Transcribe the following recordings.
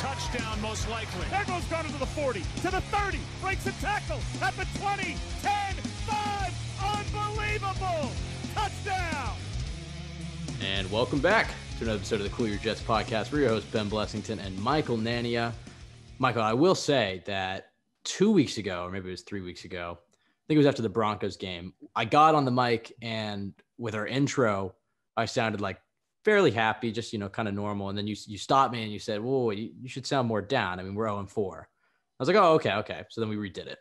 touchdown, most likely. There goes Gunner to the 40, to the 30, breaks a tackle at the 20, 10, 5, unbelievable! Touchdown! And welcome back to another episode of the Cool Your Jets podcast. We're your hosts, Ben Blessington and Michael Nania. Michael, I will say that 2 weeks ago, or maybe it was 3 weeks ago, I think it was after the Broncos game, I got on the mic and with our intro, I sounded like fairly happy, just, kind of normal. And then you stopped me and you said, whoa, you should sound more down. I mean, we're 0-4. I was like, oh, okay. So then we redid it.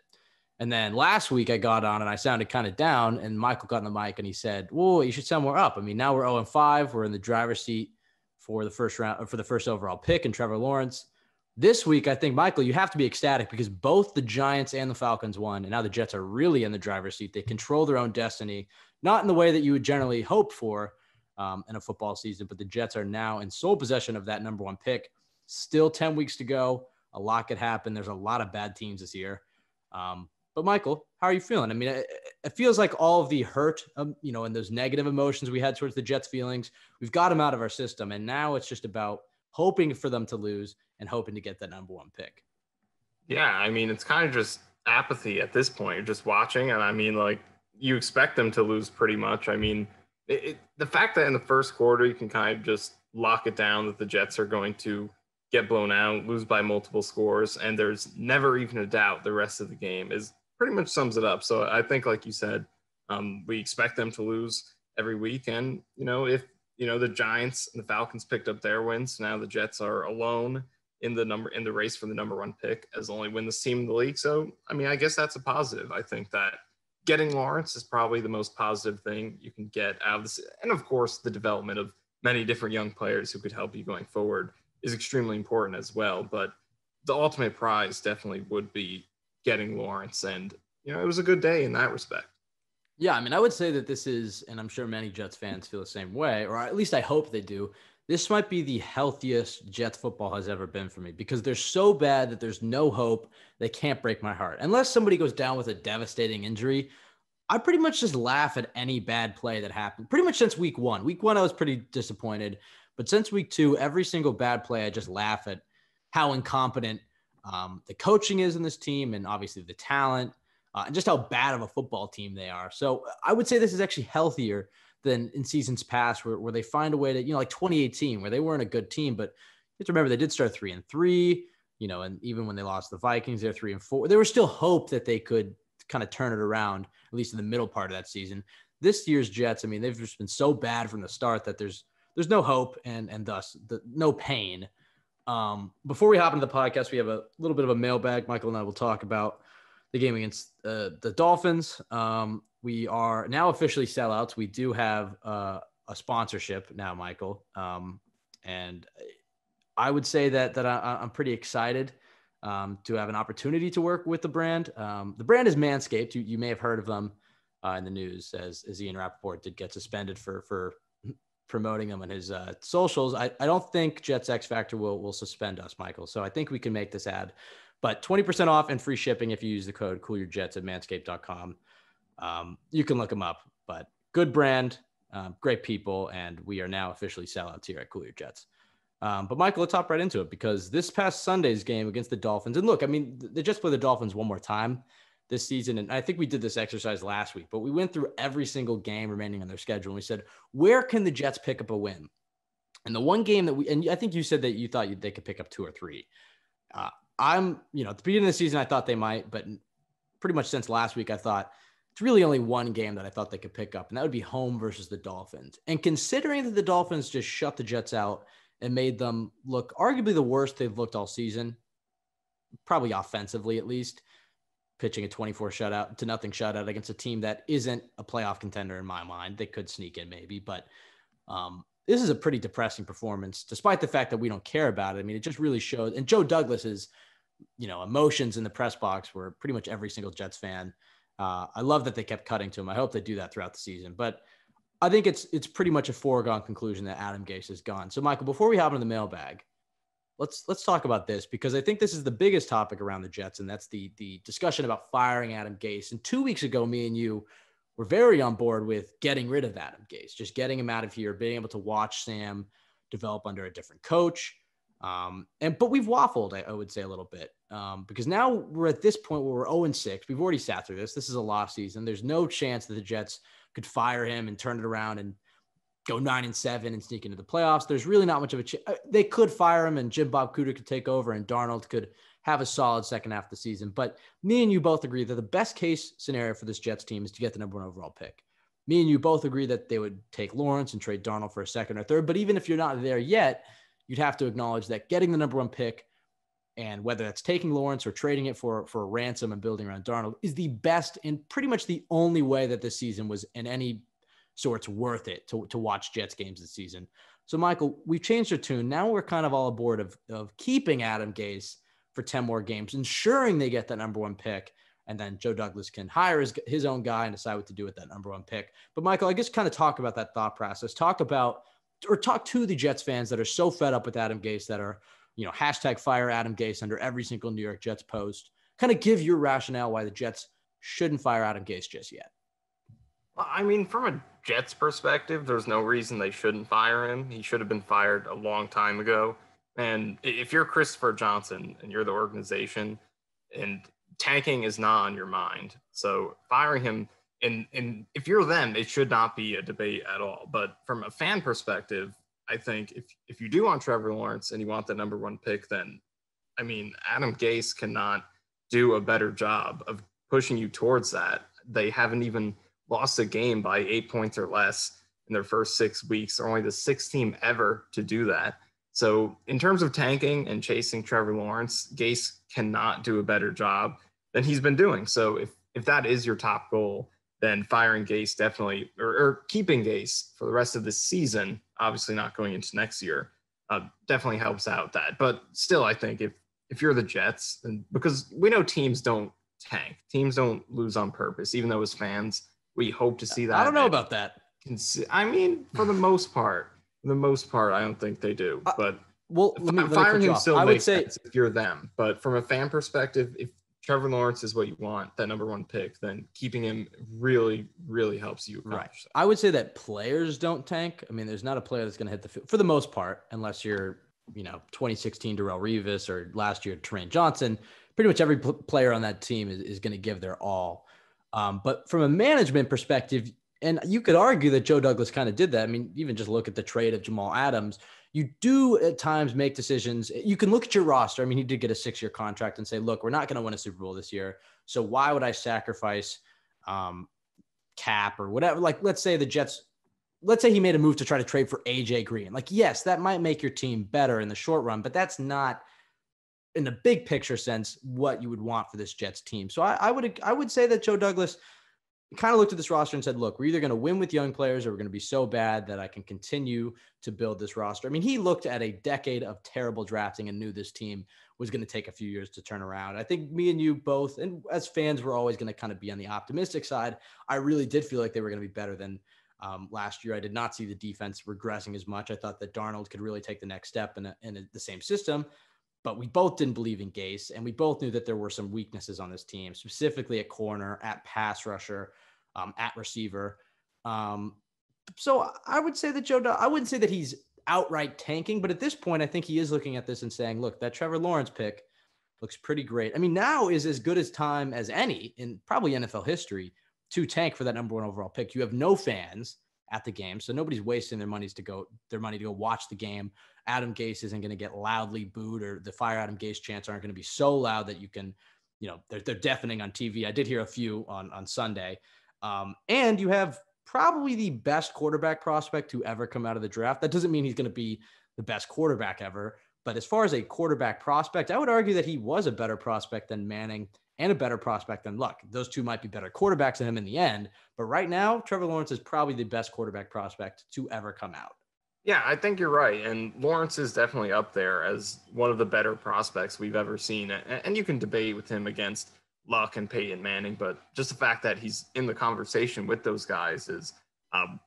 And then last week I got on and I sounded kind of down, and Michael got on the mic and he said, whoa, you should sound more up. I mean, now we're 0-5. We're in the driver's seat for the first round, for the first overall pick in Trevor Lawrence. This week, I think, Michael, you have to be ecstatic because both the Giants and the Falcons won, and now the Jets are really in the driver's seat. They control their own destiny, not in the way that you would generally hope for in a football season, but the Jets are now in sole possession of that number one pick. Still 10 weeks to go. A lot could happen. There's a lot of bad teams this year. But Michael, how are you feeling? I mean, it feels like all of the hurt, and those negative emotions we had towards the Jets feelings, we've got them out of our system. And now it's just about hoping for them to lose and hoping to get that number one pick. Yeah. I mean, it's kind of just apathy at this point. You're just watching. And I mean, like, you expect them to lose pretty much. I mean, the fact that in the first quarter, you can kind of just lock it down that the Jets are going to get blown out, lose by multiple scores, and there's never even a doubt the rest of the game is pretty much sums it up. So I think, like you said, we expect them to lose every week. And, if, the Giants and the Falcons picked up their wins, now the Jets are alone in the race for the number one pick as the only winless team in the league. So, I mean, I guess that's a positive. I think that getting Lawrence is probably the most positive thing you can get out of this. And of course, the development of many different young players who could help you going forward is extremely important as well. But the ultimate prize definitely would be getting Lawrence. And, it was a good day in that respect. Yeah, I mean, I would say that this is, and I'm sure many Jets fans feel the same way, or at least I hope they do. This might be the healthiest Jets football has ever been for me because they're so bad that there's no hope. They can't break my heart. Unless somebody goes down with a devastating injury, I pretty much just laugh at any bad play that happened. Pretty much since week one. Week one, I was pretty disappointed. But since week two, every single bad play, I just laugh at how incompetent the coaching is in this team and obviously the talent and just how bad of a football team they are. So I would say this is actually healthier than in seasons past where they find a way to, like 2018, where they weren't a good team. But you have to remember they did start 3-3, and even when they lost the Vikings, they're 3-4. There was still hope that they could kind of turn it around, at least in the middle part of that season. This year's Jets, I mean, they've just been so bad from the start that there's no hope and thus no pain. Before we hop into the podcast, we have a little bit of a mailbag. Michael and I will talk about the game against the Dolphins. We are now officially sellouts. We do have a sponsorship now, Michael. And I would say that I'm pretty excited to have an opportunity to work with the brand. The brand is Manscaped. You may have heard of them in the news as Ian Rappaport did get suspended for promoting them on his socials. I don't think Jets X Factor will suspend us, Michael. So I think we can make this ad. But 20% off and free shipping if you use the code CoolYourJets at manscaped.com. You can look them up. But good brand, great people, and we are now officially sellouts here at Cool Your Jets. But Michael, let's hop right into it because this past Sunday's game against the Dolphins, and look, I mean, they just play the Dolphins one more time this season, and I think we did this exercise last week, but we went through every single game remaining on their schedule, and we said, where can the Jets pick up a win? And the one game that and I think you said that you thought they could pick up 2 or 3. At the beginning of the season, I thought they might, but pretty much since last week, I thought it's really only one game that I thought they could pick up, and that would be home versus the Dolphins. And considering that the Dolphins just shut the Jets out and made them look arguably the worst they've looked all season, probably offensively at least, pitching a 24-0 shutout against a team that isn't a playoff contender in my mind. They could sneak in maybe, but this is a pretty depressing performance, despite the fact that we don't care about it. I mean, it just really shows. And Joe Douglas's, emotions in the press box were pretty much every single Jets fan. I love that they kept cutting to him. I hope they do that throughout the season. But I think it's pretty much a foregone conclusion that Adam Gase is gone. So, Michael, before we hop into the mailbag, let's talk about this because I think this is the biggest topic around the Jets, and that's the discussion about firing Adam Gase. And 2 weeks ago, me and you were very on board with getting rid of Adam Gase, just getting him out of here, being able to watch Sam develop under a different coach. But we've waffled, I would say, a little bit, because now we're at this point where we're 0-6. We've already sat through this. This is a lost season. There's no chance that the Jets could fire him and turn it around and go 9-7 and sneak into the playoffs. There's really not much of a chance. They could fire him and Jim Bob Cooter could take over and Darnold could have a solid second half of the season. But me and you both agree that the best case scenario for this Jets team is to get the number 1 overall pick. Me and you both agree that they would take Lawrence and trade Darnold for a second or third. But even if you're not there yet, you'd have to acknowledge that getting the number 1 pick, and whether that's taking Lawrence or trading it for a ransom and building around Darnold, is the best and pretty much the only way that this season was in any sorts worth it to watch Jets games this season. So, Michael, we've changed our tune. Now we're kind of all aboard of keeping Adam Gase for 10 more games, ensuring they get that number 1 pick, and then Joe Douglas can hire his own guy and decide what to do with that number 1 pick. But, Michael, I guess kind of talk about that thought process. Talk to the Jets fans that are so fed up with Adam Gase that are, hashtag fire Adam Gase under every single New York Jets post. Kind of give your rationale why the Jets shouldn't fire Adam Gase just yet. I mean, from a Jets perspective, there's no reason they shouldn't fire him. He should have been fired a long time ago. And if you're Christopher Johnson and you're the organization, and tanking is not on your mind, so firing him, and if you're them, it should not be a debate at all. But from a fan perspective, I think if you do want Trevor Lawrence and you want the number 1 pick, then, I mean, Adam Gase cannot do a better job of pushing you towards that. They haven't even lost a game by 8 points or less in their first 6 weeks. They're only the 6th team ever to do that. So in terms of tanking and chasing Trevor Lawrence, Gase cannot do a better job than he's been doing. So if that is your top goal, then firing Gase definitely, or keeping Gase for the rest of the season, obviously not going into next year, definitely helps out that. But still, I think if you're the Jets, and because we know teams don't tank, teams don't lose on purpose, even though as fans, we hope to see that. I don't know about that. I mean, for the most part, I don't think they do. But firing him still makes sense if you're them. But from a fan perspective, if Trevor Lawrence is what you want, that number 1 pick, then keeping him really, really helps you. Right. I would say that players don't tank. I mean, there's not a player that's going to hit the field for the most part, unless you're, 2016 Darrelle Revis or last year Perine Johnson. Pretty much every player on that team is going to give their all. But from a management perspective, and you could argue that Joe Douglas kind of did that. I mean, even just look at the trade of Jamal Adams. You do at times make decisions. You can look at your roster. I mean, he did get a 6-year contract and say, look, we're not going to win a Super Bowl this year. So why would I sacrifice cap or whatever? Like, let's say he made a move to try to trade for AJ Green. Like, yes, that might make your team better in the short run, but that's not in the big picture sense what you would want for this Jets team. So I would say that Joe Douglas kind of looked at this roster and said, look, we're either going to win with young players or we're going to be so bad that I can continue to build this roster. I mean, he looked at a decade of terrible drafting and knew this team was going to take a few years to turn around. I think me and you both, and as fans, we're always going to kind of be on the optimistic side. I really did feel like they were going to be better than last year. I did not see the defense regressing as much. I thought that Darnold could really take the next step in the same system. But we both didn't believe in Gase, and we both knew that there were some weaknesses on this team, specifically at corner, at pass rusher, at receiver. So I would say that I wouldn't say that he's outright tanking, but at this point, I think he is looking at this and saying, look, that Trevor Lawrence pick looks pretty great. I mean, now is as good as time as any in probably NFL history to tank for that number 1 overall pick. You have no fans at the game, so nobody's wasting their money to go watch the game. Adam Gase isn't going to get loudly booed, or the fire Adam Gase chants aren't going to be so loud that you can, they're deafening on TV. I did hear a few on Sunday. And you have probably the best quarterback prospect to ever come out of the draft. That doesn't mean he's going to be the best quarterback ever, but as far as a quarterback prospect, I would argue that he was a better prospect than Manning and a better prospect than Luck. Those two might be better quarterbacks than him in the end, but right now, Trevor Lawrence is probably the best quarterback prospect to ever come out. Yeah, I think you're right. And Lawrence is definitely up there as one of the better prospects we've ever seen. And you can debate with him against Luck and Peyton Manning, but just the fact that he's in the conversation with those guys is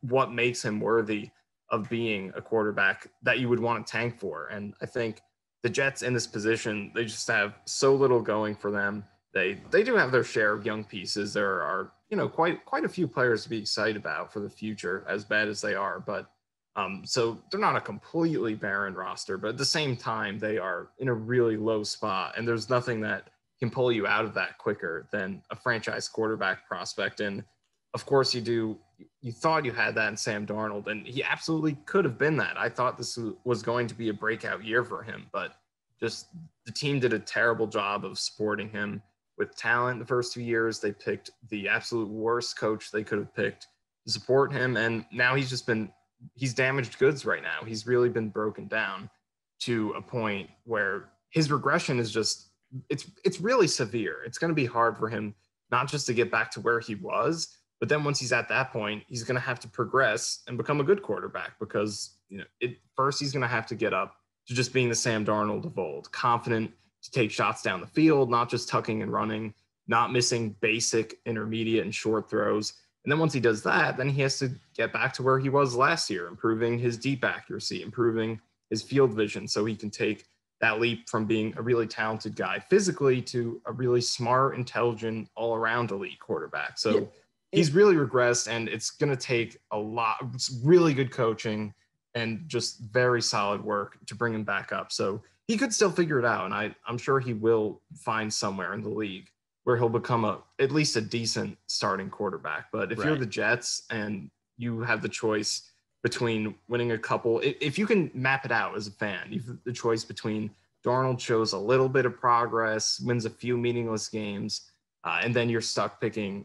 what makes him worthy of being a quarterback that you would want to tank for. And I think the Jets in this position, they just have so little going for them. They do have their share of young pieces. There are, quite a few players to be excited about for the future, as bad as they are. But So they're not a completely barren roster, but at the same time, they are in a really low spot, and there's nothing that can pull you out of that quicker than a franchise quarterback prospect. And of course, you thought you had that in Sam Darnold, and he absolutely could have been that. I thought this was going to be a breakout year for him, but just the team did a terrible job of supporting him with talent the first 2 years. They picked the absolute worst coach they could have picked to support him, and now he's damaged goods right now. He's really been broken down to a point where his regression is just it's really severe. It's going to be hard for him not just to get back to where he was, but then once he's at that point, he's going to have to progress and become a good quarterback because first he's going to have to get up to just being the Sam Darnold of old, confident to take shots down the field, not just tucking and running, not missing basic, intermediate, and short throws. And then once he does that, then he has to get back to where he was last year, improving his deep accuracy, improving his field vision so he can take that leap from being a really talented guy physically to a really smart, intelligent, all-around elite quarterback. So he's really regressed, and it's going to take a lot, really good coaching and just very solid work to bring him back up. So he could still figure it out, and I'm sure he will find somewhere in the league where he'll become at least a decent starting quarterback. But if you're the Jets and you have the choice between winning a couple, if you can map it out as a fan, you have the choice between Darnold shows a little bit of progress, wins a few meaningless games, and then you're stuck picking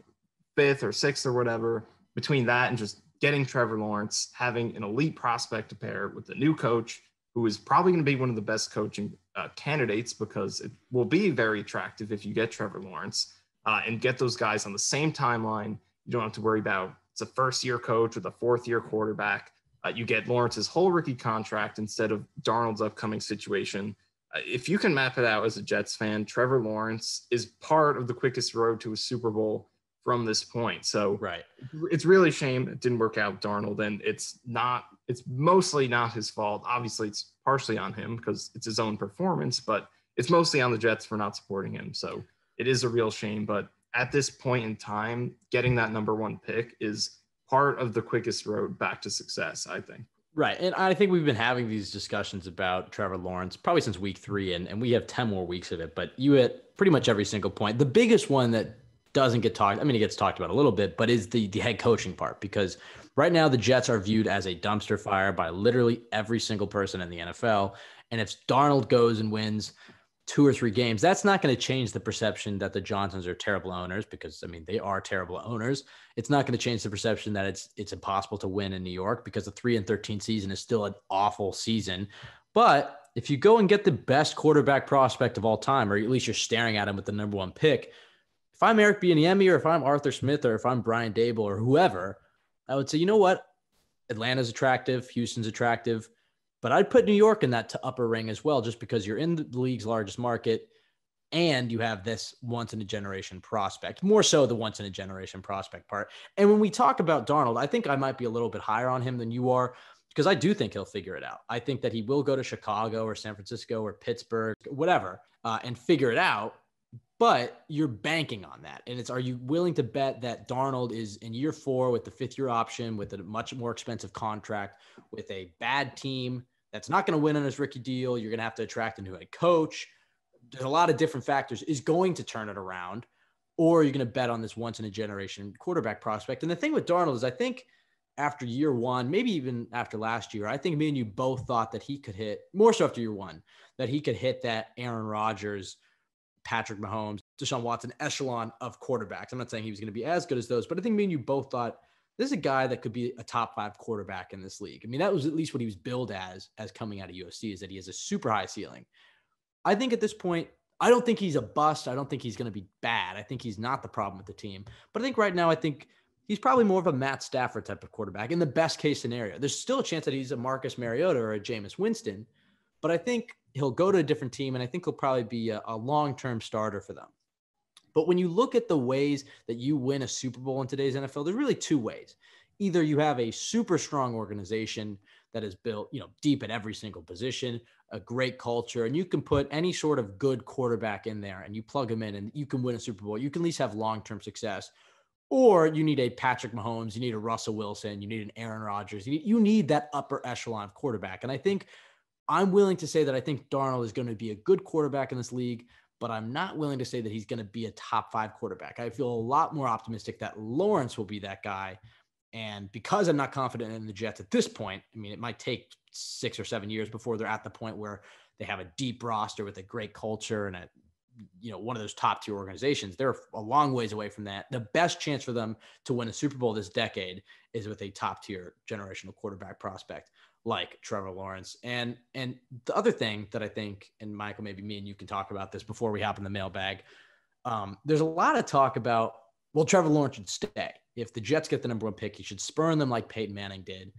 fifth or sixth or whatever. Between that and just getting Trevor Lawrence, having an elite prospect to pair with a new coach who is probably going to be one of the best coaching candidates because it will be very attractive if you get Trevor Lawrence and get those guys on the same timeline. You don't have to worry about it's a first-year coach with a fourth-year quarterback. You get Lawrence's whole rookie contract instead of Darnold's upcoming situation. If you can map it out as a Jets fan, Trevor Lawrence is part of the quickest road to a Super Bowl from this point. So it's really a shame it didn't work out with Darnold, and it's mostly not his fault. Obviously, it's partially on him because it's his own performance, but it's mostly on the Jets for not supporting him. So it is a real shame. But at this point in time, getting that number one pick is part of the quickest road back to success, I think. Right. And I think we've been having these discussions about Trevor Lawrence probably since week 3, and we have 10 more weeks of it, but you hit pretty much every single point. The biggest one that doesn't get talked, it gets talked about a little bit, but is the head coaching part, because right now the Jets are viewed as a dumpster fire by literally every single person in the NFL. And if Darnold goes and wins 2 or 3 games, that's not going to change the perception that the Johnsons are terrible owners, because they are terrible owners. It's not going to change the perception that it's impossible to win in New York, because the 3-13 season is still an awful season. But if you go and get the best quarterback prospect of all time, or at least you're staring at him with the number one pick, if I'm Eric Bieniemy, or if I'm Arthur Smith, or if I'm Brian Dable, or whoever, I would say, you know what? Atlanta's attractive, Houston's attractive, but I'd put New York in that upper ring as well, just because you're in the league's largest market and you have this once-in-a-generation prospect, more so the once-in-a-generation prospect part. And when we talk about Darnold, I think I might be a little bit higher on him than you are, because I do think he'll figure it out. I think that he will go to Chicago or San Francisco or Pittsburgh, whatever, and figure it out. But you're banking on that. And are you willing to bet that Darnold is in year 4 with the 5th-year option, with a much more expensive contract, with a bad team that's not going to win on his rookie deal? You're going to have to attract a new head coach. There's a lot of different factors, is going to turn it around. Or you're going to bet on this once-in-a-generation quarterback prospect. And the thing with Darnold is, I think after year 1, maybe even after last year, I think me and you both thought that he could hit, more so after year 1, that he could hit that Aaron Rodgers, Patrick Mahomes, Deshaun Watson echelon of quarterbacks. I'm not saying he was going to be as good as those, but I think me and you both thought this is a guy that could be a top 5 quarterback in this league. That was at least what he was billed as coming out of USC, is that he has a super high ceiling. I think at this point, I don't think he's a bust. I don't think he's going to be bad. I think he's not the problem with the team. But I think right now, I think he's probably more of a Matt Stafford type of quarterback in the best case scenario. There's still a chance that he's a Marcus Mariota or a Jameis Winston, but I think he'll go to a different team, and I think he'll probably be a long-term starter for them. But when you look at the ways that you win a Super Bowl in today's NFL, there's really 2 ways. Either you have a super strong organization that is built, deep at every single position, a great culture, and you can put any sort of good quarterback in there and you plug him in and you can win a Super Bowl. You can at least have long-term success. Or you need a Patrick Mahomes, you need a Russell Wilson, you need an Aaron Rodgers. You need that upper echelon of quarterback. And I think I'm willing to say that I think Darnold is going to be a good quarterback in this league, but I'm not willing to say that he's going to be a top 5 quarterback. I feel a lot more optimistic that Lawrence will be that guy. And because I'm not confident in the Jets at this point, I mean, it might take 6 or 7 years before they're at the point where they have a deep roster with a great culture and one of those top tier organizations. They're a long ways away from that. The best chance for them to win a Super Bowl this decade is with a top tier generational quarterback prospect like Trevor Lawrence. And the other thing that I think, and Michael, maybe me and you can talk about this before we hop in the mailbag. There's a lot of talk about, well, Trevor Lawrence should stay. If the Jets get the number 1 pick, he should spurn them like Peyton Manning did,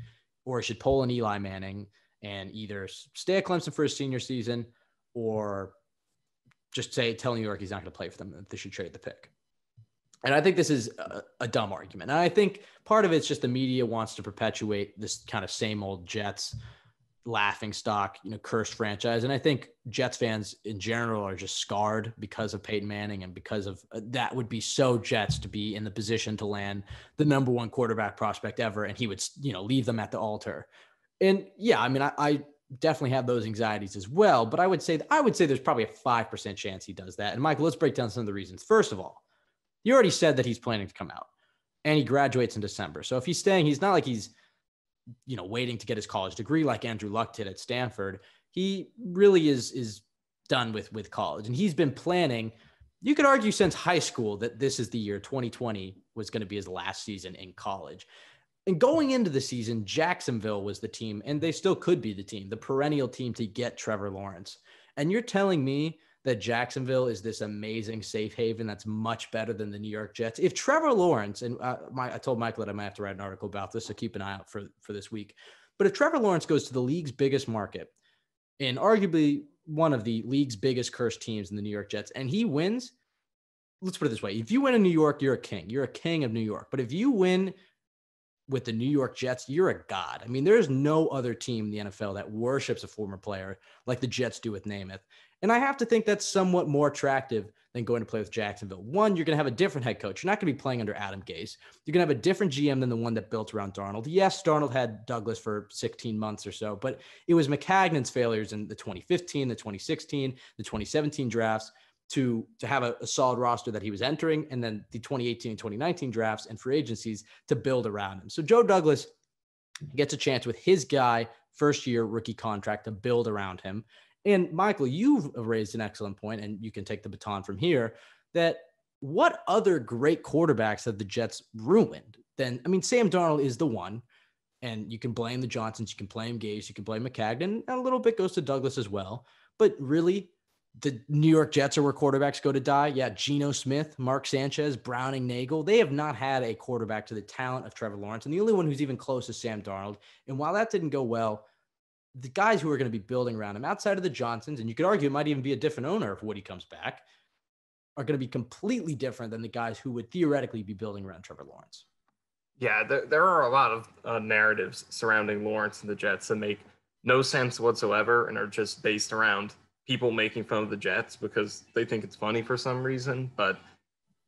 or he should pull an Eli Manning and either stay at Clemson for his senior season or just tell New York he's not going to play for them, that they should trade the pick. And I think this is a dumb argument. And I think part of it's just the media wants to perpetuate this kind of same old Jets laughing stock, cursed franchise. And I think Jets fans in general are just scarred because of Peyton Manning and because of that would be so Jets to be in the position to land the number 1 quarterback prospect ever. And he would, leave them at the altar. And yeah, I mean, I definitely have those anxieties as well, but I would say there's probably a 5% chance he does that. And Michael, let's break down some of the reasons. First of all, you already said that he's planning to come out and he graduates in December. So if he's staying, he's not like he's, waiting to get his college degree like Andrew Luck did at Stanford. He really is done with college, and he's been planning, you could argue since high school, that this is the year 2020 was going to be his last season in college. And going into the season, Jacksonville was the team, and they still could be the team, the perennial team to get Trevor Lawrence. And you're telling me that Jacksonville is this amazing safe haven that's much better than the New York Jets? If Trevor Lawrence, and I told Michael that I might have to write an article about this, so keep an eye out for this week. But if Trevor Lawrence goes to the league's biggest market and arguably one of the league's biggest cursed teams in the New York Jets, and he wins, let's put it this way. If you win in New York, you're a king. You're a king of New York. But if you win with the New York Jets, you're a god. I mean, there's no other team in the NFL that worships a former player like the Jets do with Namath. And I have to think that's somewhat more attractive than going to play with Jacksonville. One, you're going to have a different head coach. You're not going to be playing under Adam Gase. You're going to have a different GM than the one that built around Darnold. Yes, Darnold had Douglas for 16 months or so, but it was Maccagnan's failures in the 2015, the 2016, the 2017 drafts to have a solid roster that he was entering, and then the 2018 and 2019 drafts and free agencies to build around him. So Joe Douglas gets a chance with his guy, first year rookie contract, to build around him. And Michael, you've raised an excellent point, and you can take the baton from here, that what other great quarterbacks have the Jets ruined? Sam Darnold is the one, and you can blame the Johnsons, you can blame Gase, you can blame Maccagnan, and a little bit goes to Douglas as well. But really, the New York Jets are where quarterbacks go to die. Yeah, Geno Smith, Mark Sanchez, Browning, Nagel. They have not had a quarterback to the talent of Trevor Lawrence, and the only one who's even close is Sam Darnold. And while that didn't go well, the guys who are going to be building around him outside of the Johnsons, and you could argue it might even be a different owner if Woody comes back, are going to be completely different than the guys who would theoretically be building around Trevor Lawrence. Yeah, there are a lot of narratives surrounding Lawrence and the Jets that make no sense whatsoever and are just based around people making fun of the Jets because they think it's funny for some reason, but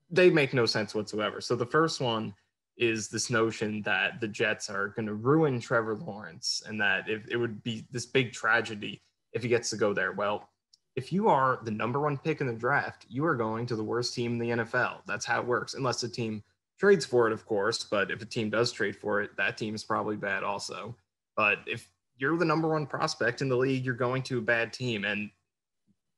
they make no sense whatsoever. So the first one is this notion that the Jets are going to ruin Trevor Lawrence and that it would be this big tragedy if he gets to go there. Well, if you are the number 1 pick in the draft, you are going to the worst team in the NFL. That's how it works, unless the team trades for it, of course. But if a team does trade for it, that team is probably bad also. But if you're the number 1 prospect in the league, you're going to a bad team. And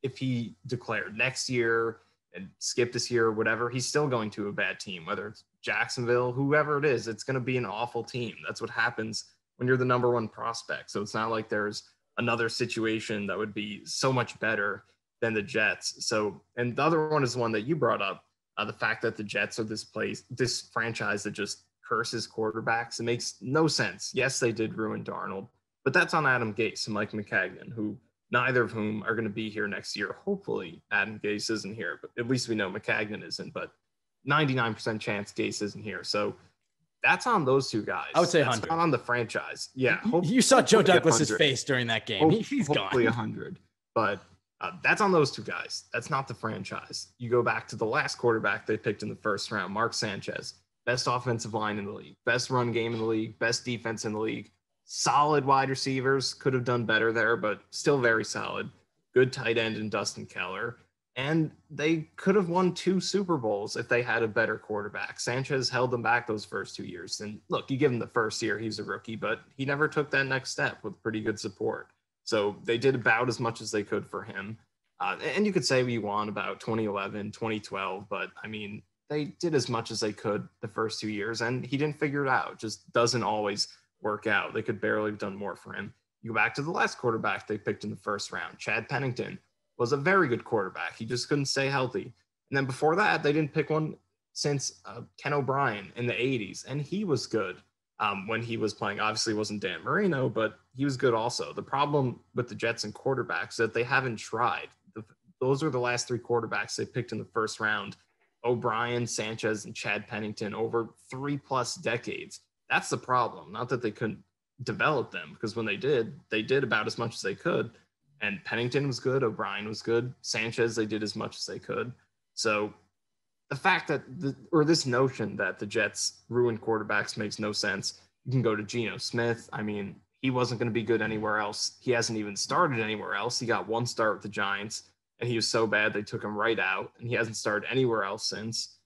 if he declared next year and skip this year or whatever, he's still going to a bad team, whether it's Jacksonville, whoever it is, it's going to be an awful team. That's what happens when you're the number 1 prospect. So it's not like there's another situation that would be so much better than the Jets. So, and the other one is one that you brought up, the fact that the Jets are this franchise that just curses quarterbacks. It makes no sense. Yes, they did ruin Darnold, but that's on Adam Gase and Mike Maccagnan, who neither of whom are going to be here next year. Hopefully Adam Gase isn't here, but at least we know Maccagnan isn't, but 99% chance Gase isn't here. So that's on those two guys. I would say that's 100. not on the franchise. Yeah. You saw Joe Douglas's face during that game. He's gone. Hopefully 100. But that's on those two guys. That's not the franchise. You go back to the last quarterback they picked in the first round, Mark Sanchez. best offensive line in the league, best run game in the league, best defense in the league, solid wide receivers, could have done better there, but still very solid. Good tight end in Dustin Keller. And they could have won 2 Super Bowls if they had a better quarterback. Sanchez held them back those first 2 years. And look, you give him the first year, he's a rookie, but he never took that next step with pretty good support. So they did about as much as they could for him. And you could say we won about 2011, 2012, but I mean, they did as much as they could the first 2 years, and he didn't figure it out. It just doesn't always work out. They could barely have done more for him. You go back to the last quarterback they picked in the first round. Chad Pennington was a very good quarterback. He just couldn't stay healthy. And then before that, they didn't pick one since Ken O'Brien in the 80s, and he was good when he was playing. Obviously, it wasn't Dan Marino, but he was good also. The problem with the Jets and quarterbacks is that they haven't tried. Those are the last 3 quarterbacks they picked in the first round. O'Brien, Sanchez, and Chad Pennington over 3+ decades. That's the problem. Not that they couldn't develop them, because when they did about as much as they could. And Pennington was good. O'Brien was good. Sanchez, they did as much as they could. So the fact that this notion that the Jets ruined quarterbacks makes no sense. You can go to Geno Smith. I mean, he wasn't going to be good anywhere else. He hasn't even started anywhere else. He got 1 start with the Giants, and he was so bad they took him right out, and he hasn't started anywhere else since.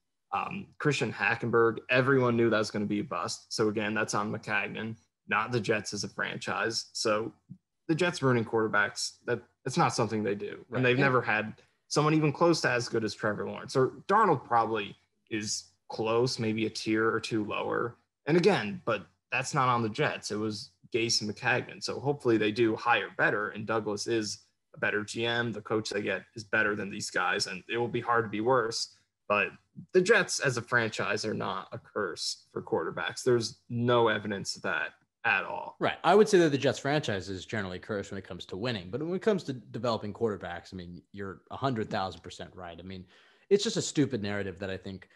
Christian Hackenberg, everyone knew that was going to be a bust. So again, that's on McCagnon, not the Jets as a franchise. So the Jets ruining quarterbacks, it's not something they do. Right. And they've never had someone even close to as good as Trevor Lawrence. Or Darnold probably is close, maybe a tier or 2 lower. And again, but that's not on the Jets. It was Gase and McCagnon. So hopefully they do hire better, and Douglas is a better GM. The coach they get is better than these guys, and it will be hard to be worse. But the Jets as a franchise are not a curse for quarterbacks. There's no evidence of that at all. Right. I would say that the Jets franchise is generally cursed when it comes to winning, but when it comes to developing quarterbacks, I mean, you're 100,000% right. I mean, it's just a stupid narrative that I think,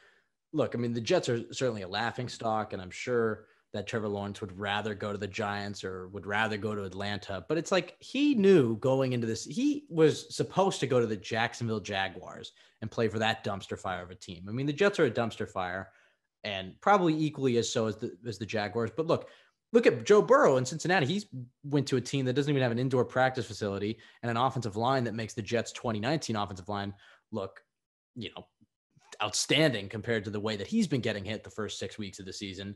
look, I mean, the Jets are certainly a laughing stock, and I'm sure that Trevor Lawrence would rather go to the Giants or would rather go to Atlanta. But it's like he knew going into this, he was supposed to go to the Jacksonville Jaguars and play for that dumpster fire of a team. I mean, the Jets are a dumpster fire, and probably equally as so as the Jaguars. But look at Joe Burrow in Cincinnati. He's went to a team that doesn't even have an indoor practice facility and an offensive line that makes the Jets 2019 offensive line look, outstanding compared to the way that he's been getting hit the first 6 weeks of the season.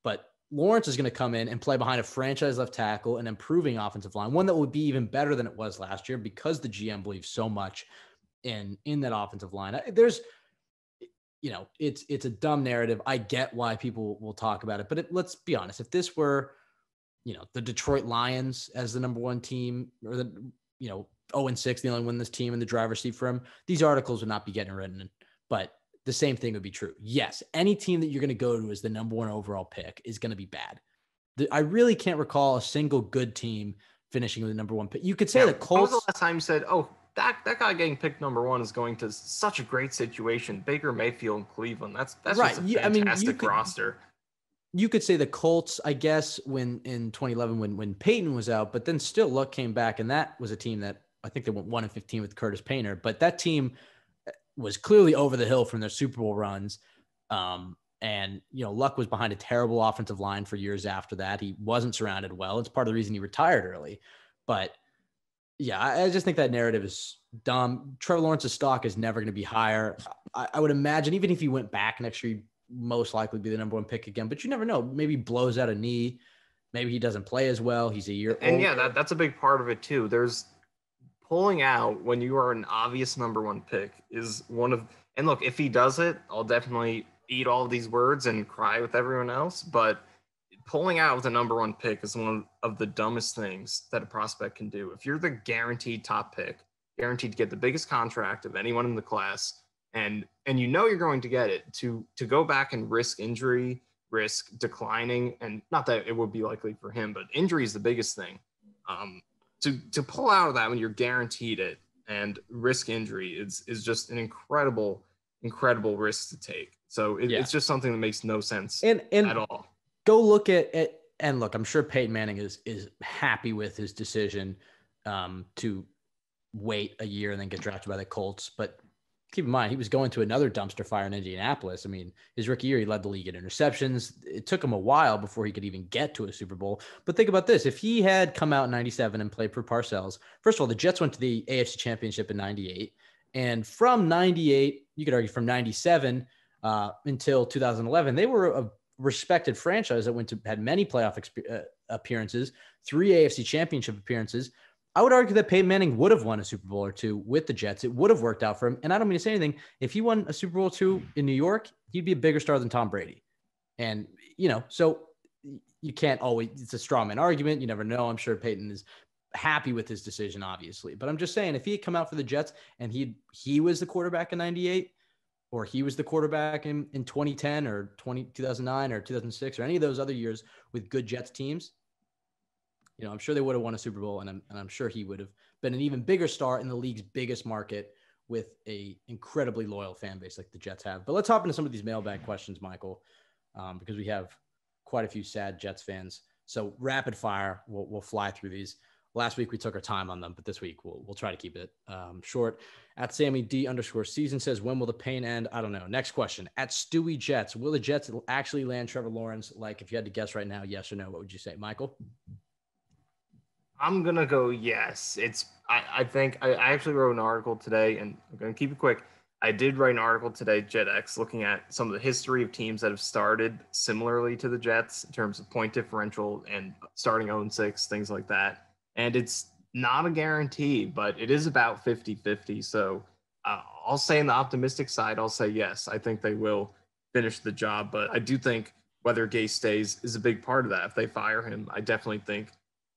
But Lawrence is going to come in and play behind a franchise left tackle, an improving offensive line, one that would be even better than it was last year because the GM believes so much in that offensive line. There's, it's a dumb narrative. I get why people will talk about it, but let's be honest. If this were, the Detroit Lions as the number 1 team, or the, 0-6, the only win this team in the driver's seat for him, these articles would not be getting written. But the same thing would be true. Yes, any team that you're going to go to as the number 1 overall pick is going to be bad. I really can't recall a single good team finishing with the number 1 pick. You could say the Colts. When was the last time you said, "Oh, that guy getting picked number 1 is going to such a great situation"? Baker Mayfield in Cleveland. That's right. Just a fantastic roster. You could say the Colts, I guess, when in 2011 when Peyton was out, but then still Luck came back, and that was a team that I think they went 1-15 with Curtis Painter, but that team was clearly over the hill from their Super Bowl runs. And, Luck was behind a terrible offensive line for years after that. He wasn't surrounded well. It's part of the reason he retired early. But, yeah, I just think that narrative is dumb. Trevor Lawrence's stock is never going to be higher. I would imagine even if he went back next year, he'd most likely be the number 1 pick again. But you never know. Maybe he blows out a knee. Maybe he doesn't play as well. He's a year old. And, yeah, that's a big part of it, too. There's pulling out when you are an obvious number 1 pick is one of, and look, if he does it, I'll definitely eat all of these words and cry with everyone else. But pulling out with a number 1 pick is one of the dumbest things that a prospect can do. If you're the guaranteed top pick, guaranteed to get the biggest contract of anyone in the class, and you're going to get it, to go back and risk injury, risk declining, and not that it would be likely for him, but injury is the biggest thing. To pull out of that when you're guaranteed it and risk injury is just an incredible risk to take. So it's just something that makes no sense at all. Go look at it, and look, I'm sure Peyton Manning is happy with his decision to wait a year and then get drafted by the Colts. But keep in mind, he was going to another dumpster fire in Indianapolis. I mean, his rookie year, he led the league in interceptions. It took him a while before he could even get to a Super Bowl. But think about this. If he had come out in 97 and played for Parcells, first of all, the Jets went to the AFC Championship in 98. And from 98, you could argue from 97 until 2011, they were a respected franchise that had many playoff appearances, 3 AFC Championship appearances. I would argue that Peyton Manning would have won a Super Bowl or 2 with the Jets. It would have worked out for him. And I don't mean to say anything. If he won a Super Bowl 2 in New York, he'd be a bigger star than Tom Brady. And, so you can't always, it's a straw man argument. You never know. I'm sure Peyton is happy with his decision, obviously. But I'm just saying, if he had come out for the Jets and he was the quarterback in 98, or he was the quarterback in 2010 or 2009 or 2006 or any of those other years with good Jets teams, I'm sure they would have won a Super Bowl, and I'm sure he would have been an even bigger star in the league's biggest market with a incredibly loyal fan base like the Jets have. But let's hop into some of these mailbag questions, Michael, because we have quite a few sad Jets fans. So rapid fire, we'll fly through these. Last week we took our time on them, but this week we'll try to keep it short. At Sammy D_season says, when will the pain end? I don't know. Next question. At Stewie Jets, will the Jets actually land Trevor Lawrence? Like, if you had to guess right now, yes or no, what would you say, Michael? I'm going to go yes. I think I actually wrote an article today, and I'm going to keep it quick. I did write an article today, JetX, looking at some of the history of teams that have started similarly to the Jets in terms of point differential and starting 0-6, things like that. And it's not a guarantee, but it is about 50-50. So I'll say on the optimistic side, I'll say yes. I think they will finish the job, but I do think whether Gase stays is a big part of that. If they fire him, I definitely think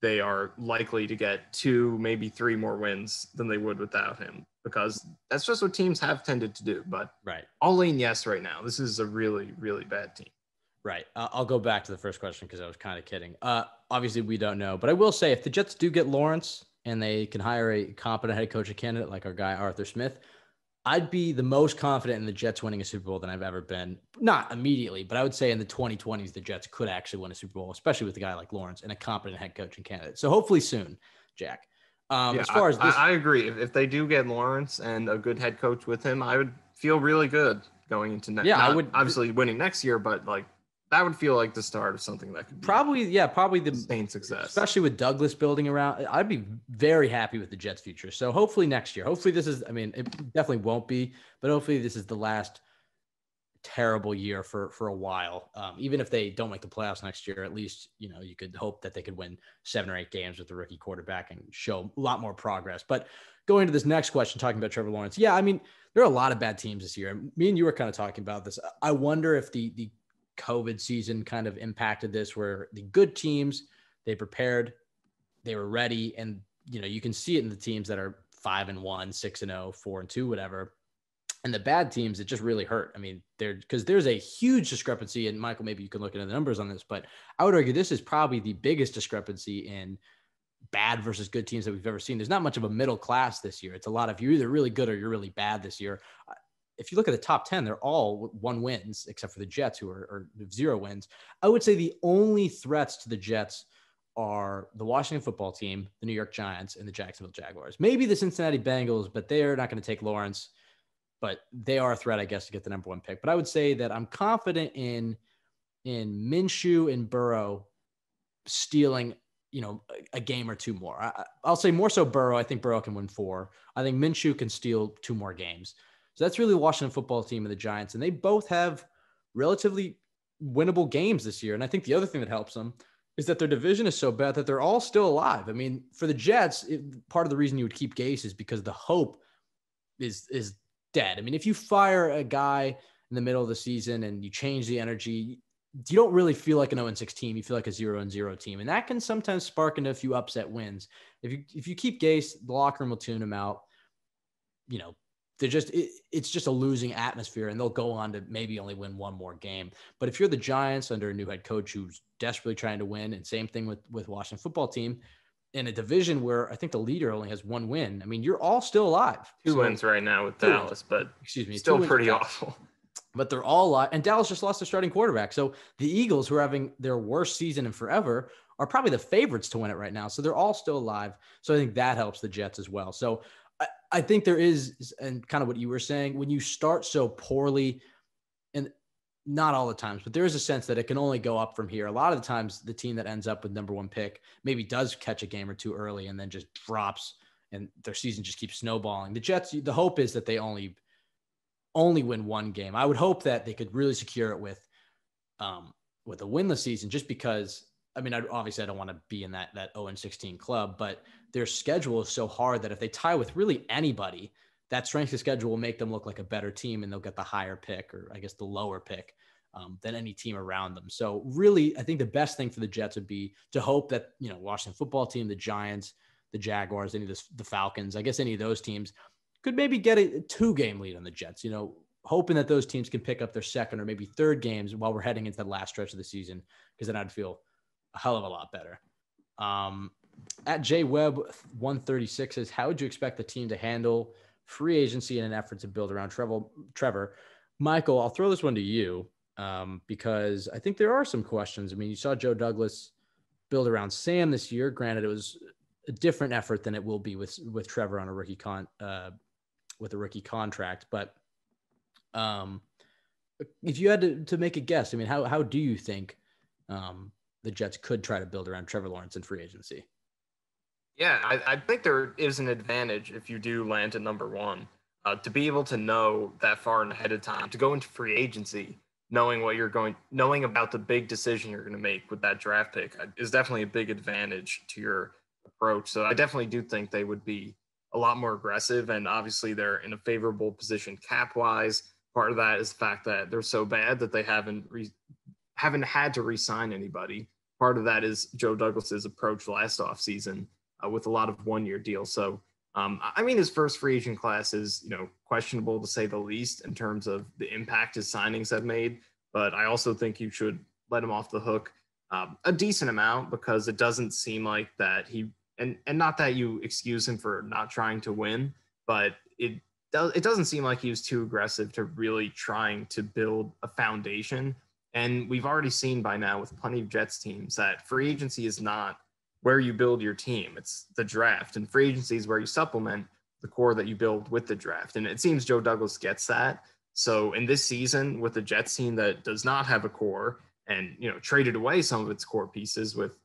they are likely to get 2, maybe 3 more wins than they would without him, because that's just what teams have tended to do. But right, I'll lean yes right now. This is a really, really bad team. Right. I'll go back to the first question because I was kind of kidding. Obviously, we don't know. But I will say, if the Jets do get Lawrence and they can hire a competent head coach candidate like our guy Arthur Smith, I'd be the most confident in the Jets winning a Super Bowl than I've ever been. Not immediately, but I would say in the 2020s, the Jets could actually win a Super Bowl, especially with a guy like Lawrence and a competent head coaching candidate. So hopefully soon, Jack. As far as this, I agree. If they do get Lawrence and a good head coach with him, I would feel really good going into next. Yeah, I would obviously winning next year, but like that would feel like the start of something that could be probably the sustained success, especially with Douglas building around. I'd be very happy with the Jets' future. So hopefully next year. Hopefully this is. I mean, it definitely won't be, but hopefully this is the last terrible year for a while. Even if they don't make the playoffs next year, at least you could hope that they could win 7 or 8 games with the rookie quarterback and show a lot more progress. But going to this next question, talking about Trevor Lawrence, yeah, I mean there are a lot of bad teams this year. Me and you were kind of talking about this. I wonder if the COVID season kind of impacted this, where the good teams, they prepared, they were ready, and you can see it in the teams that are 5-1, 6-0, 4-2, whatever. And the bad teams, it just really hurt. I mean, because there's a huge discrepancy, and Michael, maybe you can look into the numbers on this, but I would argue this is probably the biggest discrepancy in bad versus good teams that we've ever seen. There's not much of a middle class this year. It's a lot of you're either really good or you're really bad this year. If you look at the top 10, they're all 1 wins, except for the Jets, who are 0 wins. I would say the only threats to the Jets are the Washington football team, the New York Giants, and the Jacksonville Jaguars. Maybe the Cincinnati Bengals, but they're not going to take Lawrence. But they are a threat, I guess, to get the number 1 pick. But I would say that I'm confident in Minshew and Burrow stealing, a game or 2 more. I'll say more so Burrow. I think Burrow can win 4. I think Minshew can steal 2 more games. So that's really the Washington football team and the Giants. And they both have relatively winnable games this year. And I think the other thing that helps them is that their division is so bad that they're all still alive. I mean, for the Jets, part of the reason you would keep Gase is because the hope is dead. I mean, if you fire a guy in the middle of the season and you change the energy, you don't really feel like an 0-6 team. You feel like a 0-0 team. And that can sometimes spark into a few upset wins. If you keep Gase, the locker room will tune him out. It's just a losing atmosphere, and they'll go on to maybe only win 1 more game. But if you're the Giants under a new head coach who's desperately trying to win, and same thing with Washington football team, in a division where I think the leader only has 1 win, I mean, you're all still alive. 2 wins right now with Dallas, but still pretty awful. But they're all alive, and Dallas just lost their starting quarterback. So the Eagles, who are having their worst season in forever, are probably the favorites to win it right now. So they're all still alive. So I think that helps the Jets as well. So I think there is, and kind of what you were saying, when you start so poorly, and not all the times, but there is a sense that it can only go up from here. A lot of the times the team that ends up with number one pick maybe does catch a game or two early and then just drops and their season just keeps snowballing. The Jets, the hope is that they only win one game. I would hope that they could really secure it with a winless season, just because, I mean, obviously I don't want to be in that 0-16 club, but their schedule is so hard that if they tie with really anybody, that strength of schedule will make them look like a better team and they'll get the higher pick, or I guess the lower pick, than any team around them. So really, I think the best thing for the Jets would be to hope that, Washington football team, the Giants, the Jaguars, the Falcons, I guess any of those teams could maybe get a 2-game lead on the Jets, hoping that those teams can pick up their second or maybe third games while we're heading into the last stretch of the season, because then I'd feel a hell of a lot better. At JWeb136 says, how would you expect the team to handle free agency in an effort to build around Trevor? Michael, I'll throw this one to you, because I think there are some questions. I mean, you saw Joe Douglas build around Sam this year. Granted, it was a different effort than it will be with Trevor on a rookie contract. But if you had to make a guess, I mean, how do you think the Jets could try to build around Trevor Lawrence in free agency? Yeah, I think there is an advantage if you do land at number one, to be able to know that far ahead of time, to go into free agency, knowing about the big decision you're going to make with that draft pick is definitely a big advantage to your approach. So I definitely do think they would be a lot more aggressive, and obviously they're in a favorable position cap wise. Part of that is the fact that they're so bad that they haven't had to re-sign anybody. Part of that is Joe Douglas's approach last offseason, with a lot of one-year deals. So, I mean, his first free agent class is, questionable to say the least in terms of the impact his signings have made. But I also think you should let him off the hook a decent amount, because it doesn't seem like that and not that you excuse him for not trying to win, but it doesn't seem like he was too aggressive to really trying to build a foundation. And we've already seen by now with plenty of Jets teams that free agency is not where you build your team. It's the draft, and free agency is where you supplement the core that you build with the draft. And it seems Joe Douglas gets that. So in this season, with the Jets team that does not have a core and, traded away some of its core pieces with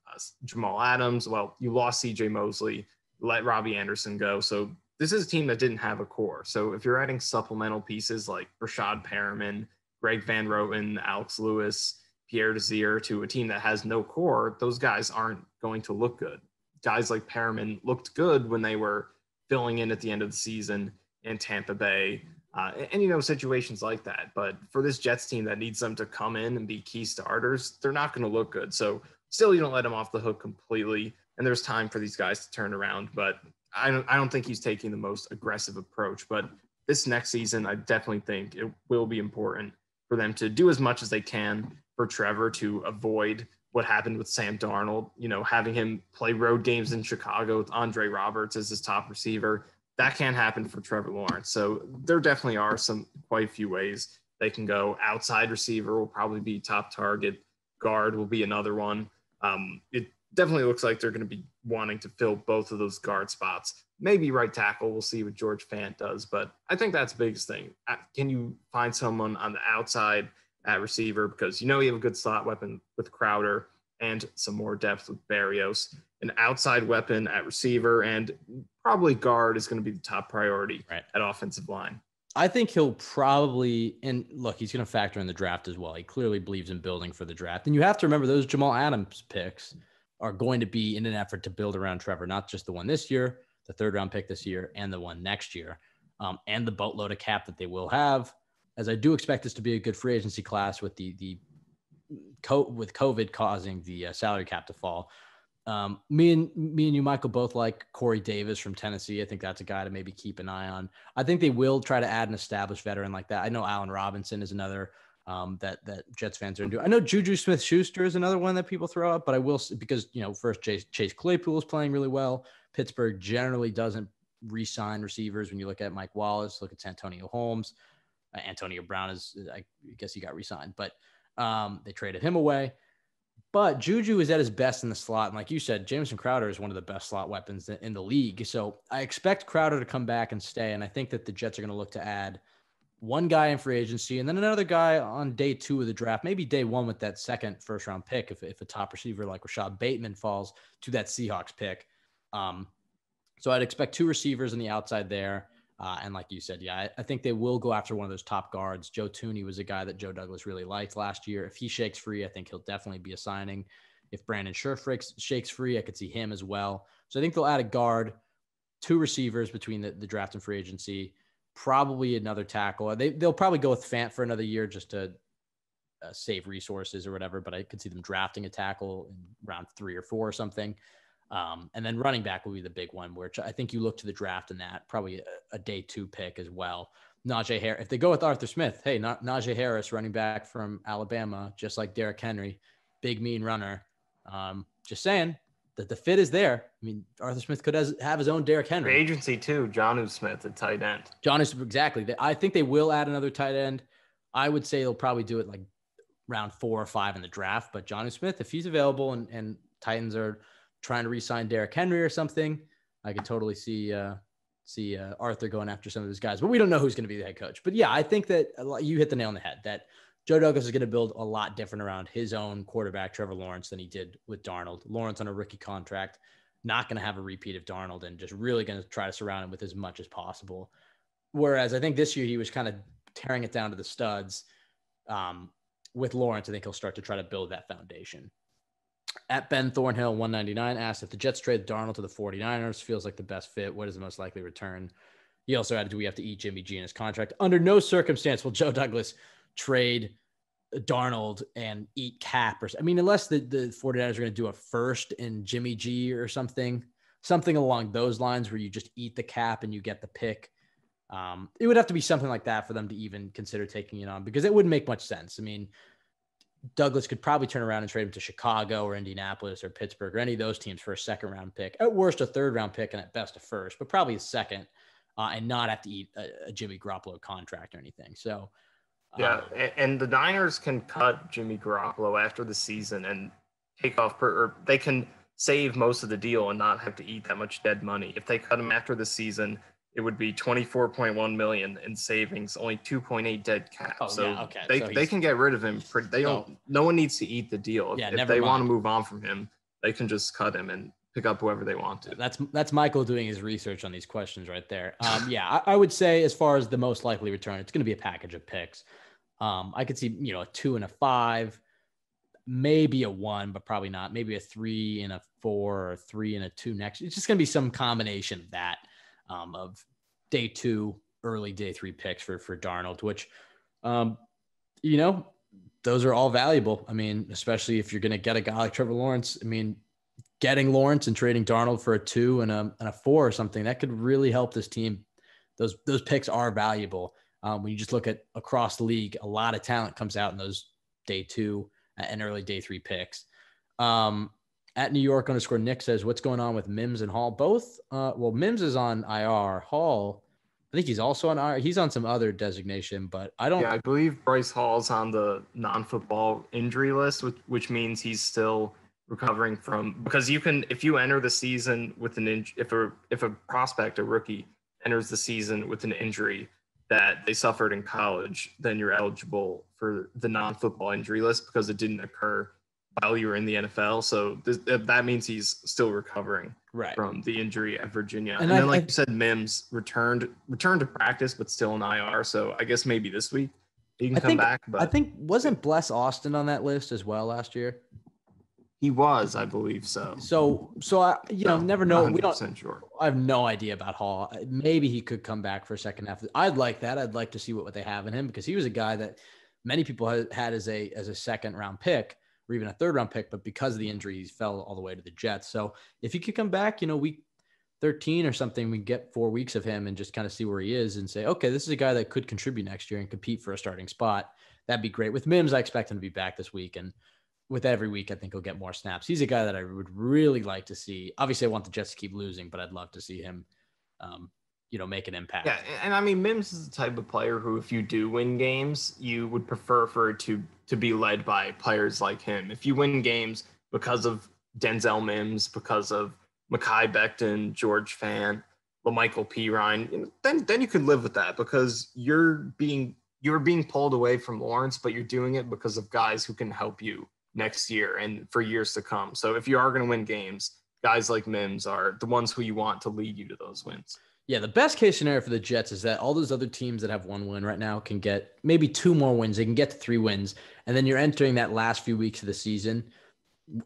Jamal Adams, well, you lost CJ Mosley, let Robbie Anderson go. So this is a team that didn't have a core. So if you're adding supplemental pieces like Rashad Perriman, Greg Van Roten, Alex Lewis, Pierre Desir to a team that has no core, those guys aren't going to look good. Guys like Perriman looked good when they were filling in at the end of the season in Tampa Bay, and situations like that. But for this Jets team that needs them to come in and be key starters, they're not going to look good. So still, you don't let them off the hook completely, and there's time for these guys to turn around. But I don't think he's taking the most aggressive approach. But this next season, I definitely think it will be important for them to do as much as they can for Trevor to avoid what happened with Sam Darnold, having him play road games in Chicago with Andre Roberts as his top receiver. That can't happen for Trevor Lawrence. So there definitely are quite a few ways they can go. Outside receiver will probably be top target. Guard will be another one. It definitely looks like they're going to be wanting to fill both of those guard spots. Maybe right tackle. We'll see what George Fant does. But I think that's the biggest thing. Can you find someone on the outside at receiver? Because you have a good slot weapon with Crowder and some more depth with Berrios. An outside weapon at receiver and probably guard is going to be the top priority at offensive line. I think he'll probably, and look, he's going to factor in the draft as well. He clearly believes in building for the draft. And you have to remember those Jamal Adams picks are going to be in an effort to build around Trevor, not just the one this year, the third round pick this year, and the one next year, and the boatload of cap that they will have. As I do expect this to be a good free agency class with with COVID causing the salary cap to fall. Me and you, Michael, both like Corey Davis from Tennessee. I think that's a guy to maybe keep an eye on. I think they will try to add an established veteran like that. I know Allen Robinson is another that Jets fans are into. I know Juju Smith-Schuster is another one that people throw up, but I will, because, first Chase Claypool is playing really well. Pittsburgh generally doesn't re-sign receivers. When you look at Mike Wallace, look at Santonio Holmes. Antonio Brown I guess he got re-signed, but they traded him away. But Juju is at his best in the slot. And like you said, Jamison Crowder is one of the best slot weapons in the league. So I expect Crowder to come back and stay. And I think that the Jets are going to look to add one guy in free agency and then another guy on day 2 of the draft, maybe day 1 with that second first round pick. If a top receiver like Rashad Bateman falls to that Seahawks pick. So I'd expect 2 receivers on the outside there. And like you said, yeah, I think they will go after one of those top guards. Joe Thuney was a guy that Joe Douglas really liked last year. If he shakes free, I think he'll definitely be a signing. If Brandon Scherf shakes free, I could see him as well. So I think they'll add a guard, 2 receivers between the draft and free agency, probably another tackle. They'll probably go with Fant for another year just to save resources or whatever, but I could see them drafting a tackle in round 3 or 4 or something. And then running back will be the big one, which I think you look to the draft in that, probably a day 2 pick as well. Najee Harris, if they go with Arthur Smith, hey, Najee Harris, running back from Alabama, just like Derrick Henry, big, mean runner. Just saying that the fit is there. I mean, Arthur Smith could have his own Derrick Henry. Free agency too, Jonnu Smith at tight end. Exactly. I think they will add another tight end. I would say they'll probably do it like round 4 or 5 in the draft, but Jonnu Smith, if he's available and Titans are trying to re-sign Derrick Henry or something, I could totally see Arthur going after some of those guys, but we don't know who's going to be the head coach. But yeah, I think that you hit the nail on the head that Joe Douglas is going to build a lot different around his own quarterback, Trevor Lawrence, than he did with Darnold. Lawrence on a rookie contract, not going to have a repeat of Darnold and just really going to try to surround him with as much as possible. Whereas I think this year he was kind of tearing it down to the studs. With Lawrence, I think he'll start to try to build that foundation. At Ben Thornhill 199 asked if the Jets trade Darnold to the 49ers feels like the best fit. What is the most likely return? He also added, do we have to eat Jimmy G in his contract? Under no circumstance will Joe Douglas trade Darnold and eat cap. Unless the 49ers are going to do a first in Jimmy G or something along those lines where you just eat the cap and you get the pick. It would have to be something like that for them to even consider taking it on because it wouldn't make much sense. I mean, Douglas could probably turn around and trade him to Chicago or Indianapolis or Pittsburgh or any of those teams for a 2nd round pick, at worst a 3rd round pick and at best a 1st, but probably a 2nd, and not have to eat a Jimmy Garoppolo contract or anything. So yeah, and the Niners can cut Jimmy Garoppolo after the season and take off, or they can save most of the deal and not have to eat that much dead money. If they cut him after the season, it would be $24.1 million in savings, only 2.8 dead cap. They can get rid of him. No one needs to eat the deal. If they want to move on from him, they can just cut him and pick up whoever they want to. That's Michael doing his research on these questions right there. I would say as far as the most likely return, it's going to be a package of picks. I could see, a 2 and a 5, maybe a 1, but probably not. Maybe a 3 and a 4 or 3 and a 2 next. It's just going to be some combination of that. Of day 2, early day 3 picks for Darnold, which, those are all valuable. I mean, especially if you're going to get a guy like Trevor Lawrence. I mean, getting Lawrence and trading Darnold for a 2 and a 4 or something, that could really help this team. Those picks are valuable. When you just look at across the league, a lot of talent comes out in those day 2 and early day 3 picks. At New York _Nick says, what's going on with Mims and Hall? Both, Mims is on IR. Hall, I think he's also on IR. He's on some other designation, but I don't. Yeah, I believe Bryce Hall's on the non-football injury list, which means he's still recovering from, because if you enter the season with an injury, if a prospect, a rookie, enters the season with an injury that they suffered in college, then you're eligible for the non-football injury list because it didn't occur while you were in the NFL. So that means he's still recovering from the injury at Virginia. And then, like you said, Mims returned to practice, but still in IR. So I guess maybe this week he can come back. But I think wasn't Bless Austin on that list as well last year? He was, I believe so. So I, never know. We don't. Sure. I have no idea about Hall. Maybe he could come back for a second half. I'd like that. I'd like to see what they have in him because he was a guy that many people had as a 2nd round pick or even a 3rd round pick, but because of the injury, he fell all the way to the Jets. So if he could come back, week 13 or something, we get 4 weeks of him and just kind of see where he is and say, okay, this is a guy that could contribute next year and compete for a starting spot. That'd be great. With Mims, I expect him to be back this week. And with every week, I think he'll get more snaps. He's a guy that I would really like to see. Obviously, I want the Jets to keep losing, but I'd love to see him, make an impact. Yeah, and I mean, Mims is the type of player who, if you do win games, you would prefer for it to to be led by players like him. If you win games because of Denzel Mims, because of Mekhi Becton, George Fant, Michael Perine, then you could live with that because you're being pulled away from Lawrence, but you're doing it because of guys who can help you next year and for years to come. So if you are going to win games, guys like Mims are the ones who you want to lead you to those wins. Yeah, the best case scenario for the Jets is that all those other teams that have one win right now can get maybe 2 more wins. They can get to 3 wins, and then you're entering that last few weeks of the season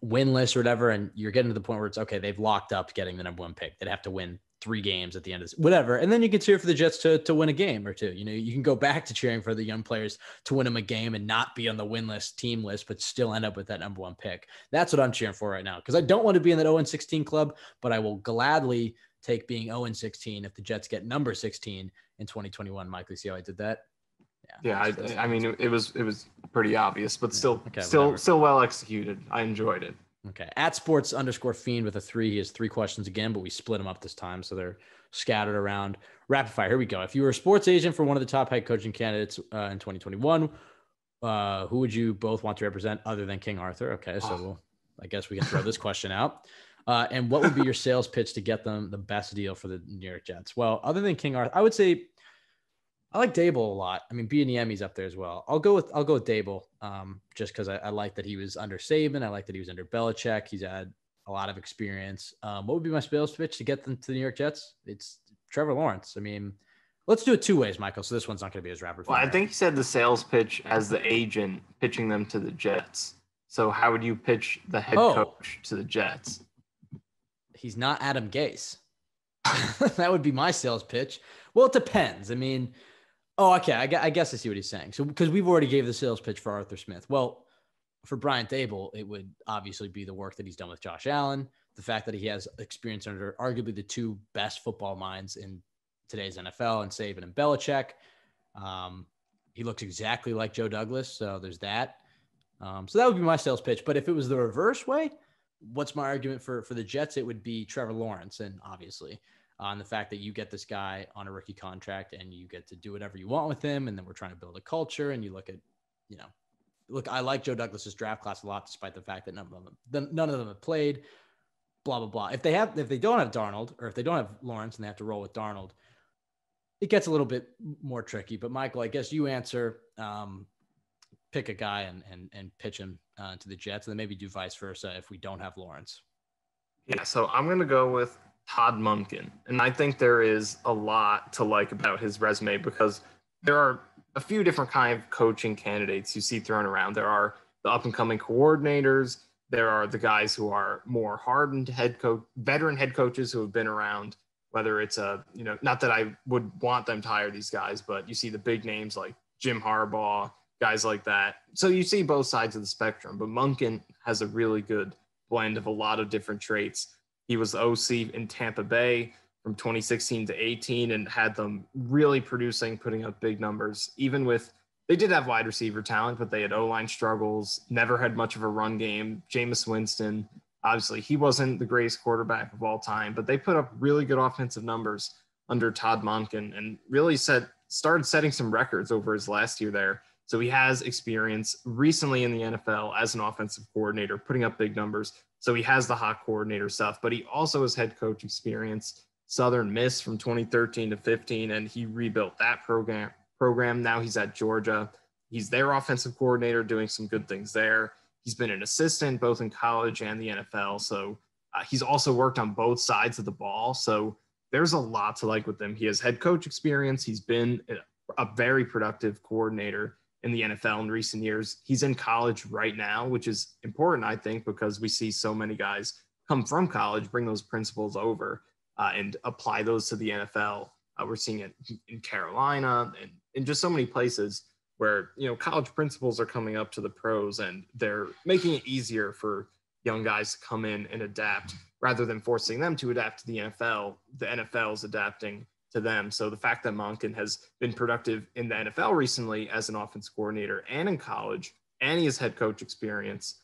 winless or whatever, and you're getting to the point where it's okay, they've locked up getting the number 1 pick. They'd have to win 3 games at the end of this, whatever. And then you can cheer for the Jets to win a game or 2. You know, you can go back to cheering for the young players to win them a game and not be on the winless team list, but still end up with that number 1 pick. That's what I'm cheering for right now, because I don't want to be in that 0-16 club, but I will gladly take being 0-16 if the Jets get number 16 in 2021. Mike, you see how I did that? Yeah, I mean, it was pretty obvious, but still well executed. I enjoyed it. Okay. At sports_fiend with a 3. He has 3 questions again, but we split them up this time, so they're scattered around. Rapid fire. Here we go. If you were a sports agent for one of the top head coaching candidates in 2021, who would you both want to represent other than King Arthur? Okay, so I guess we can throw this question out. And what would be your sales pitch to get them the best deal for the New York Jets? Well, other than King Arthur, I would say I like Dable a lot. I mean, Bieniemy's up there as well. I'll go with Dable, just because I like that he was under Saban. I like that he was under Belichick. He's had a lot of experience. What would be my sales pitch to get them to the New York Jets? It's Trevor Lawrence. I mean, let's do it 2 ways, Michael. So this one's not going to be as rapid fire. Well, I think he said the sales pitch as the agent pitching them to the Jets. So how would you pitch the head coach to the Jets? He's not Adam Gase. That would be my sales pitch. Well, it depends. I mean, okay. I guess I see what he's saying. So, because we've already gave the sales pitch for Arthur Smith. Well, for Brian Dable, it would obviously be the work that he's done with Josh Allen, the fact that he has experience under arguably the 2 best football minds in today's NFL, and Saban and Belichick. He looks exactly like Joe Douglas, so there's that. So that would be my sales pitch. But if it was the reverse way, what's my argument for the Jets? It would be Trevor Lawrence, and obviously on the fact that you get this guy on a rookie contract and you get to do whatever you want with him. And then we're trying to build a culture, and you look at, I like Joe Douglas's draft class a lot, despite the fact that none of them have played, blah, blah, blah. If they don't have Darnold, or if they don't have Lawrence and they have to roll with Darnold, it gets a little bit more tricky. But Michael, I guess you answer, pick a guy and pitch him to the Jets, and then maybe do vice versa if we don't have Lawrence. Yeah, so I'm going to go with Todd Monken. And I think there is a lot to like about his resume, because there are a few different kind of coaching candidates you see thrown around. There are the up-and-coming coordinators. There are the guys who are more hardened veteran head coaches who have been around, whether it's not that I would want them to hire these guys, but you see the big names like Jim Harbaugh, guys like that. So you see both sides of the spectrum, but Monken has a really good blend of a lot of different traits. He was the OC in Tampa Bay from 2016 to 18 and had them really producing, putting up big numbers. Even with, they did have wide receiver talent, but they had O-line struggles, never had much of a run game. Jameis Winston, obviously he wasn't the greatest quarterback of all time, but they put up really good offensive numbers under Todd Monken and really started setting some records over his last year there. So he has experience recently in the NFL as an offensive coordinator, putting up big numbers. So he has the hot coordinator stuff, but he also has head coach experience, Southern Miss from 2013 to 15, and he rebuilt that program. Now he's at Georgia. He's their offensive coordinator, doing some good things there. He's been an assistant both in college and the NFL. So he's also worked on both sides of the ball. So there's a lot to like with him. He has head coach experience. He's been a very productive coordinator in the NFL in recent years. He's in college right now, which is important, I think, because we see so many guys come from college, bring those principles over and apply those to the NFL. We're seeing it in Carolina and in just so many places where, college principles are coming up to the pros and they're making it easier for young guys to come in and adapt rather than forcing them to adapt to the NFL. The NFL is adapting to them. So the fact that Monken has been productive in the NFL recently as an offense coordinator and in college, and he has head coach experience,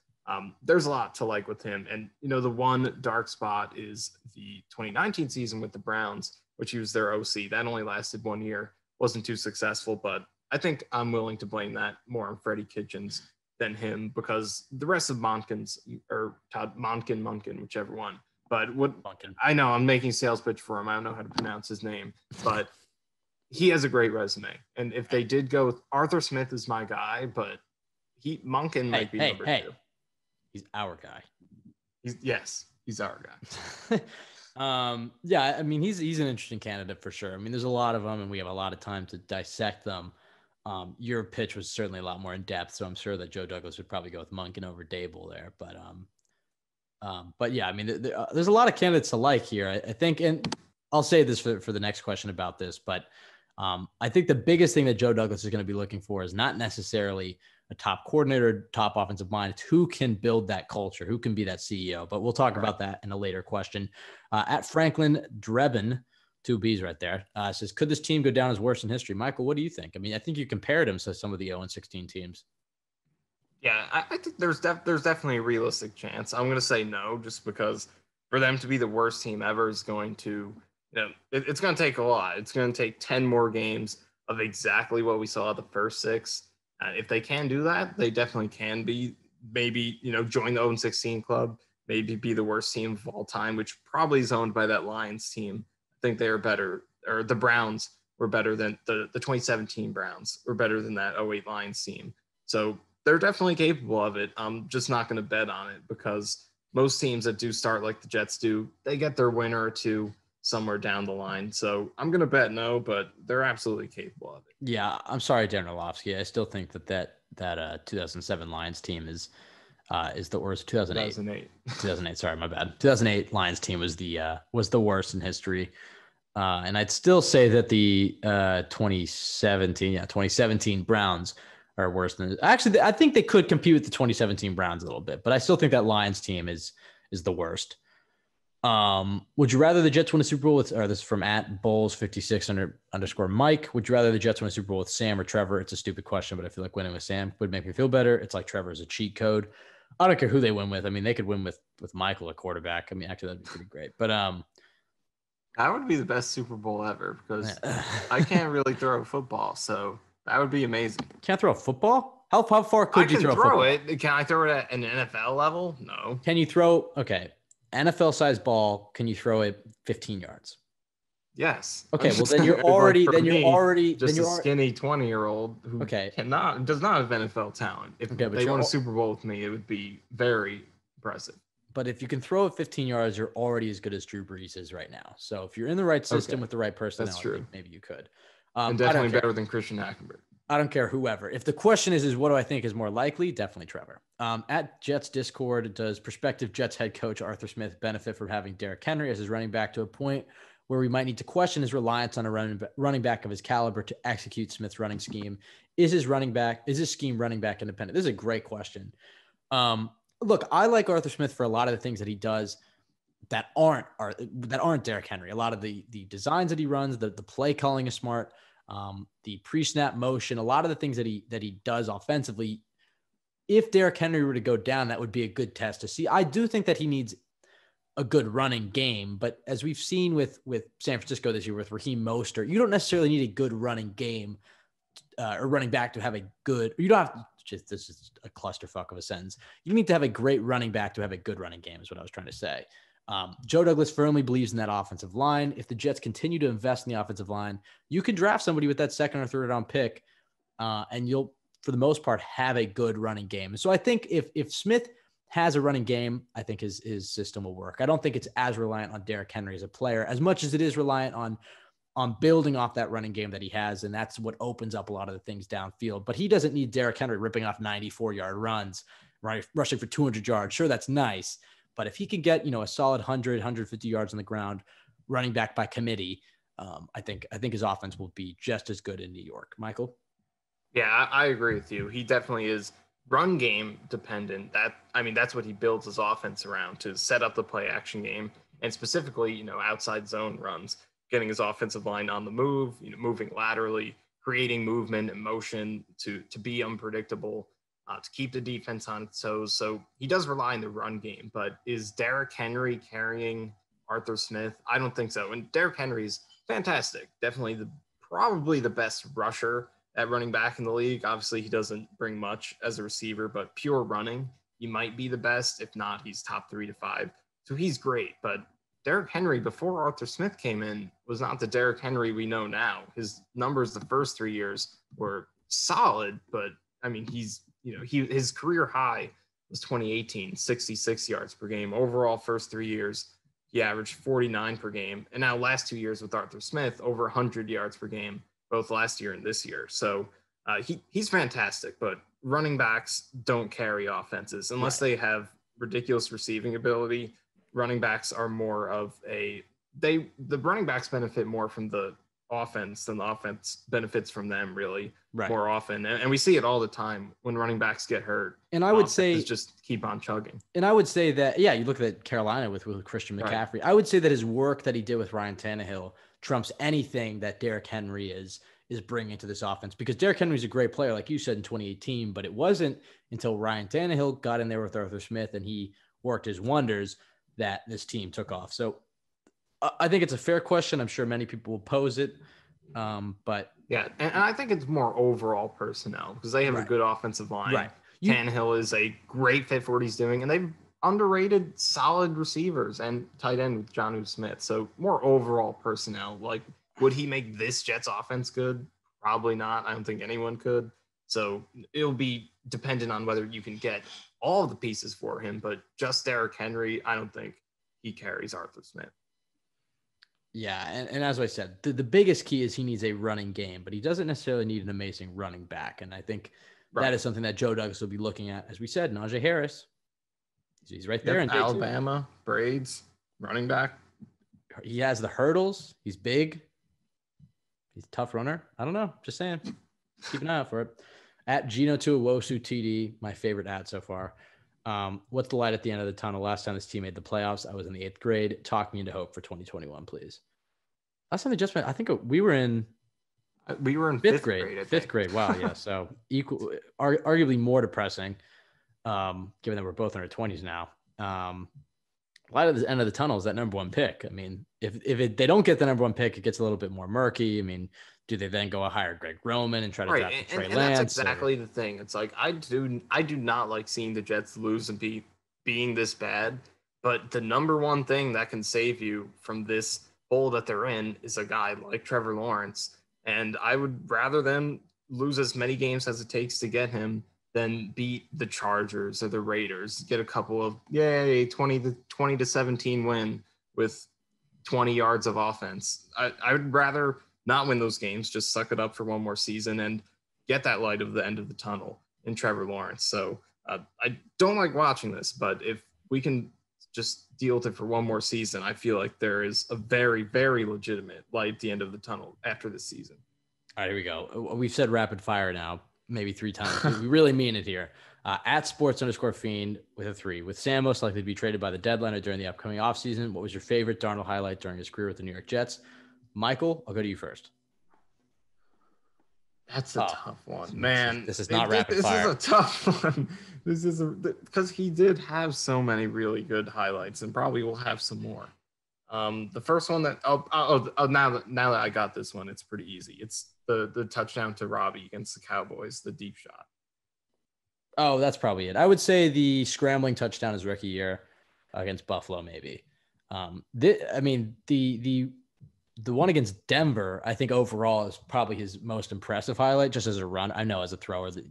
there's a lot to like with him. And, the one dark spot is the 2019 season with the Browns, which he was their OC. That only lasted 1 year, wasn't too successful, but I think I'm willing to blame that more on Freddie Kitchens than him because the rest of Monken's or Todd Monken, whichever one. But what Monken. I know, I'm making sales pitch for him. I don't know how to pronounce his name, but he has a great resume. And if they did go with Arthur Smith is my guy, but Monken might be number two. He's our guy. He's our guy. Yeah, I mean, he's an interesting candidate for sure. I mean, there's a lot of them, and we have a lot of time to dissect them. Your pitch was certainly a lot more in depth, so I'm sure that Joe Douglas would probably go with Monken over Dable there. But yeah, I mean, there's a lot of candidates to like here. I think, and I'll say this for the next question about this, but I think the biggest thing that Joe Douglas is going to be looking for is not necessarily a top coordinator, top offensive line. It's who can build that culture, who can be that CEO. But we'll talk about that in a later question. At Franklin Drebin, 2 B's right there, says, could this team go down as worst in history? Michael, what do you think? I mean, I think you compared him to some of the 0-16 teams. Yeah, I think there's definitely a realistic chance. I'm going to say no, just because for them to be the worst team ever is going to, it's going to take a lot. It's going to take 10 more games of exactly what we saw the first 6. If they can do that, they definitely can be, maybe, join the 0-16 club, maybe be the worst team of all time, which probably is owned by that Lions team. I think they are better, or the Browns were better than the 2017 Browns were better than that 08 Lions team. So they're definitely capable of it. I'm just not going to bet on it because most teams that do start like the Jets do, they get their winner or two somewhere down the line. So I'm going to bet no, but they're absolutely capable of it. Yeah, I'm sorry, Darren Orlovsky. I still think that 2007 Lions team is the worst. 2008. Sorry, my bad. 2008 Lions team was the worst in history. And I'd still say that the 2017 Browns are worse than. Actually, I think they could compete with the 2017 Browns a little bit, but I still think that Lions team is the worst. Would you rather the Jets win a Super Bowl with, or this is from @Bulls56 Mike. Would you rather the Jets win a Super Bowl with Sam or Trevor? It's a stupid question, but I feel like winning with Sam would make me feel better. It's like Trevor is a cheat code. I don't care who they win with. I mean, they could win with Michael, a quarterback. I mean, actually, that'd be pretty great. But that would be the best Super Bowl ever because I can't really throw a football, so that would be amazing. Can't throw a football? How far could you throw a football? it? Can I throw it at an NFL level? No. Can you throw? Okay. NFL-sized ball, can you throw it 15 yards? Yes. Okay, well then you're already just a skinny 20-year-old who does not have NFL talent. If they won a Super Bowl with me, it would be very impressive. But if you can throw it 15 yards, you're already as good as Drew Brees is right now. So if you're in the right system with the right personality, maybe you could. And definitely better than Christian Hackenberg. I don't care whoever. If the question is what do I think is more likely? Definitely Trevor. At Jets Discord, does prospective Jets head coach Arthur Smith benefit from having Derrick Henry as his running back to a point where we might need to question his reliance on a running back of his caliber to execute Smith's running scheme? Is his scheme running back independent? This is a great question. Look, I like Arthur Smith for a lot of the things that he does that aren't Derrick Henry. A lot of the designs that he runs, the play calling is smart. The pre-snap motion, a lot of the things that he does offensively. If Derrick Henry were to go down, that would be a good test to see. I do think that he needs a good running game, but as we've seen with San Francisco this year with Raheem Mostert, you don't necessarily need a good running game or running back to have a good. You don't have to. This is a clusterfuck of a sentence. You need to have a great running back to have a good running game. Is what I was trying to say. Joe Douglas firmly believes in that offensive line. If the Jets continue to invest in the offensive line, you can draft somebody with that second or third round pick, and you'll, for the most part, have a good running game. So I think if Smith has a running game, I think his system will work. I don't think it's as reliant on Derrick Henry as a player as much as it is reliant on building off that running game that he has, and that's what opens up a lot of the things downfield. But he doesn't need Derrick Henry ripping off 94-yard runs, right, rushing for 200 yards. Sure, that's nice. But if he can get, a solid 100, 150 yards on the ground, running back by committee, I think his offense will be just as good in New York. Michael? Yeah, I agree with you. He definitely is run game dependent. That's what he builds his offense around, to set up the play action game and specifically, outside zone runs, getting his offensive line on the move, moving laterally, creating movement and motion to be unpredictable. To keep the defense on its toes. So he does rely on the run game, but is Derrick Henry carrying Arthur Smith? I don't think so. And Derrick Henry's fantastic. Definitely probably the best rusher at running back in the league. Obviously, he doesn't bring much as a receiver, but pure running, he might be the best. If not, he's top 3 to 5. So he's great. But Derrick Henry, before Arthur Smith came in, was not the Derrick Henry we know now. His numbers the first 3 years were solid, but I mean, his career high was 2018, 66 yards per game. Overall, first 3 years, he averaged 49 per game. And now last 2 years with Arthur Smith, over 100 yards per game, both last year and this year. So he's fantastic, but running backs don't carry offenses unless they have ridiculous receiving ability. Running backs are more of the running backs benefit more from the offense than the offense benefits from them, really, more often. And we see it all the time when running backs get hurt. And I would say just keep on chugging. And I would say that, you look at Carolina with Christian McCaffrey. Right. I would say that his work that he did with Ryan Tannehill trumps anything that Derrick Henry is bringing to this offense, because Derrick Henry is a great player, like you said, in 2018, but it wasn't until Ryan Tannehill got in there with Arthur Smith and he worked his wonders that this team took off. So I think it's a fair question. I'm sure many people will pose it. But yeah, and I think it's more overall personnel because they have a good offensive line. Right. Tannehill is a great fit for what he's doing, and they've underrated solid receivers and tight end with Jonnu Smith. So more overall personnel. Like, would he make this Jets offense good? Probably not. I don't think anyone could. So it'll be dependent on whether you can get all of the pieces for him, but just Derrick Henry, I don't think he carries Arthur Smith. Yeah, and as I said, the biggest key is he needs a running game, but he doesn't necessarily need an amazing running back. And I think that is something that Joe Douglas will be looking at. As we said, Najee Harris, he's right there. In Alabama, Braids, running back. He has the hurdles. He's big. He's a tough runner. I don't know. Just saying. Keep an eye out for it. At Gino Tuiwosu TD, my favorite ad so far. What's the light at the end of the tunnel? Last time this team made the playoffs, I was in the 8th grade. Talk me into hope for 2021, please. Last time they just met, I think we were in 5th grade. 5th grade. Wow. Yeah. So arguably more depressing, given that we're both in our 20s now. Light at the end of the tunnel is that number 1 pick. I mean, if they don't get the number 1 pick, it gets a little bit more murky. I mean, do they then go hire Greg Roman and try to draft Trey Lance? That's exactly the thing. It's like I do not like seeing the Jets lose and being this bad. But the number 1 thing that can save you from this hole that they're in is a guy like Trevor Lawrence. And I would rather them lose as many games as it takes to get him than beat the Chargers or the Raiders. Get a couple of 20 to 17 win with 20 yards of offense. I would rather not win those games, just suck it up for one more season and get that light of the end of the tunnel in Trevor Lawrence. So I don't like watching this, but if we can just deal with it for one more season, I feel like there is a very, very legitimate light at the end of the tunnel after this season. All right, here we go. We've said rapid fire now, maybe 3 times. We really mean it here. At sports_fiend with a 3. With Sam most likely to be traded by the deadline or during the upcoming offseason, what was your favorite Darnold highlight during his career with the New York Jets? Michael, I'll go to you first. That's a tough one, man. This is not rapid fire. This is a tough one. This is because he did have so many really good highlights, and probably will have some more. The first one that now that I got this one, it's pretty easy. It's the touchdown to Robbie against the Cowboys, the deep shot. Oh, that's probably it. I would say the scrambling touchdown his rookie year against Buffalo, maybe. The one against Denver, I think overall is probably his most impressive highlight, just as a run. I know as a thrower that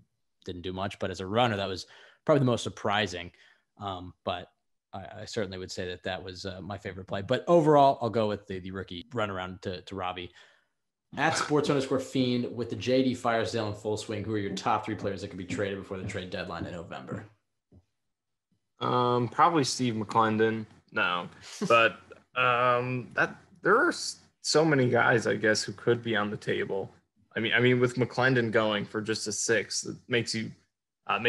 didn't do much, but as a runner, that was probably the most surprising. But I certainly would say that was my favorite play. But overall, I'll go with the rookie run around to Robbie. At sports_fiend with the JD fire sale in full swing, who are your top 3 players that could be traded before the trade deadline in November? Probably Steve McClendon. No, but there are so many guys, I guess, who could be on the table. I mean, with McClendon going for just a 6, it makes it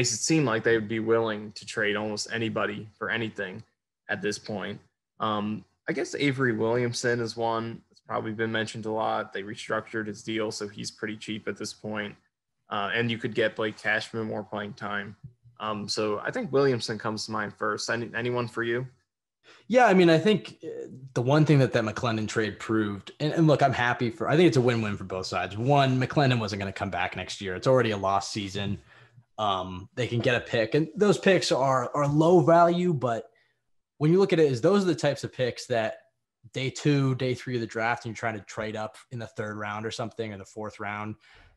seem like they would be willing to trade almost anybody for anything at this point. I guess Avery Williamson is one that's probably been mentioned a lot. They restructured his deal, so he's pretty cheap at this point. And you could get Blake Cashman more playing time. So I think Williamson comes to mind first. Anyone for you? Yeah, I mean, I think the one thing that McClendon trade proved, and look, I'm happy I think it's a win-win for both sides. One, McClendon wasn't going to come back next year. It's already a lost season. They can get a pick, and those picks are low value, but when you look at it, those are the types of picks that day 2, day 3 of the draft, and you're trying to trade up in the 3rd round or something, or the 4th round.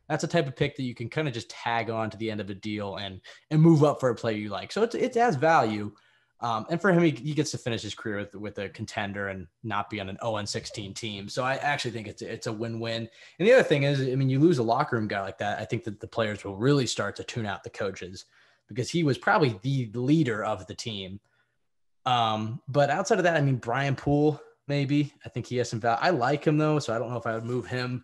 That's a type of pick that you can kind of just tag on to the end of a deal and move up for a player you like. So it has value. And for him, he gets to finish his career with a contender and not be on an 0-16 team. So I actually think it's a win-win. And the other thing is, I mean, you lose a locker room guy like that, I think that the players will really start to tune out the coaches, because he was probably the leader of the team. But outside of that, I mean, Brian Poole, maybe. I think he has some value. I like him, though, so I don't know if I would move him.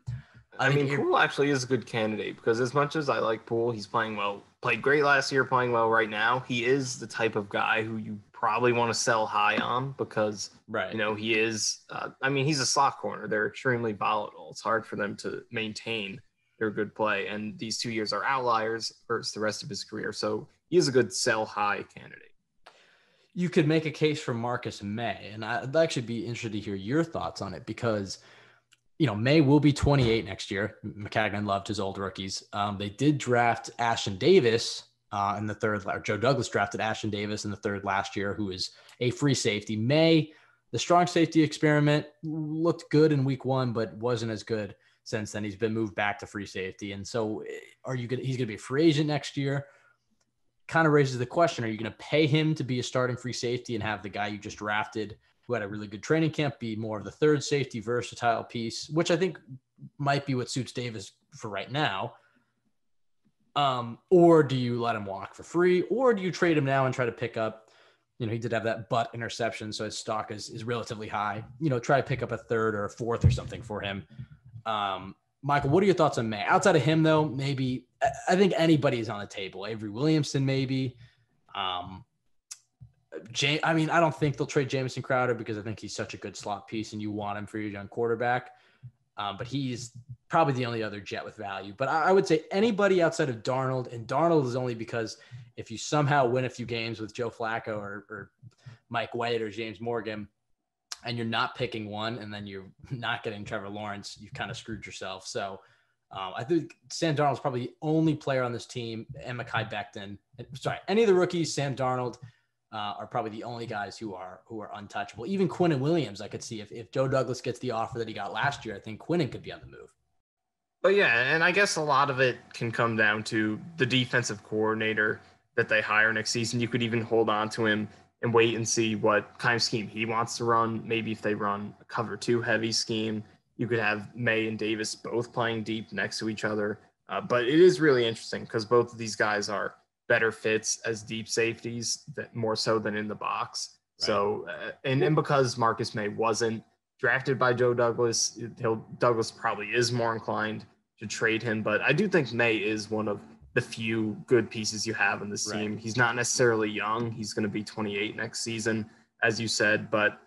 I mean, Poole actually is a good candidate, because as much as I like Poole, he's playing well, played great last year, playing well right now. He is the type of guy who you probably want to sell high on, because, right, he is, he's a slot corner. They're extremely volatile. It's hard for them to maintain their good play. And these 2 years are outliers versus the rest of his career. So he is a good sell high candidate. You could make a case for Marcus May, and I'd actually be interested to hear your thoughts on it, because May will be 28 next year. McCagnon loved his old rookies. They did draft Ashton Davis in the 3rd. Or Joe Douglas drafted Ashton Davis in the 3rd last year, who is a free safety. May, the strong safety experiment, looked good in week 1, but wasn't as good since then. He's been moved back to free safety. And so he's going to be a free agent next year. Kind of raises the question, are you going to pay him to be a starting free safety and have the guy you just drafted, who had a really good training camp, be more of the 3rd safety versatile piece, which I think might be what suits Davis for right now? Or do you let him walk for free, or do you trade him now and try to pick up, he did have that butt interception, so his stock is relatively high, try to pick up a 3rd or a 4th or something for him. Michael, what are your thoughts on May? Outside of him, though, maybe I think anybody is on the table. Avery Williamson, maybe. I don't think they'll trade Jamison Crowder, because I think he's such a good slot piece and you want him for your young quarterback. But he's probably the only other Jet with value. But I would say anybody outside of Darnold, and Darnold is only because if you somehow win a few games with Joe Flacco or Mike White or James Morgan, and you're not picking one, and then you're not getting Trevor Lawrence, you've kind of screwed yourself. So I think Sam Darnold is probably the only player on this team, and Mekhi Becton. Any of the rookies, Sam Darnold, are probably the only guys who are untouchable. Even Quinnen Williams, I could see if Joe Douglas gets the offer that he got last year, I think Quinnen could be on the move. But yeah, and I guess a lot of it can come down to the defensive coordinator that they hire next season. You could even hold on to him and wait and see what kind of scheme he wants to run. Maybe if they run a cover 2 heavy scheme, you could have May and Davis both playing deep next to each other. But it is really interesting, because both of these guys are better fits as deep safeties, that more so than in the box. Right. So, and because Marcus May wasn't drafted by Joe Douglas, Douglas probably is more inclined to trade him. But I do think May is one of the few good pieces you have in this team. He's not necessarily young. He's going to be 28 next season, as you said, but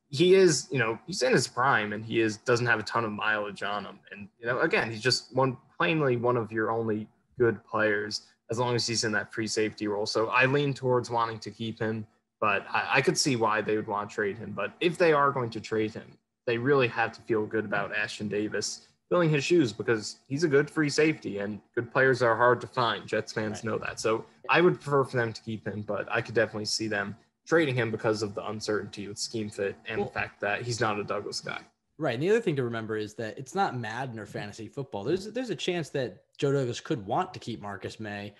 he is, he's in his prime, and he doesn't have a ton of mileage on him. And, again, he's just plainly one of your only good players, as long as he's in that free safety role. So I lean towards wanting to keep him, but I could see why they would want to trade him. But if they are going to trade him, they really have to feel good about Ashton Davis filling his shoes, because he's a good free safety, and good players are hard to find. Jets fans know that. So I would prefer for them to keep him, but I could definitely see them trading him because of the uncertainty with scheme fit and the fact that he's not a Douglas guy. Right. And the other thing to remember is that it's not Madden or fantasy football. There's a chance that Joe Douglas could want to keep Marcus May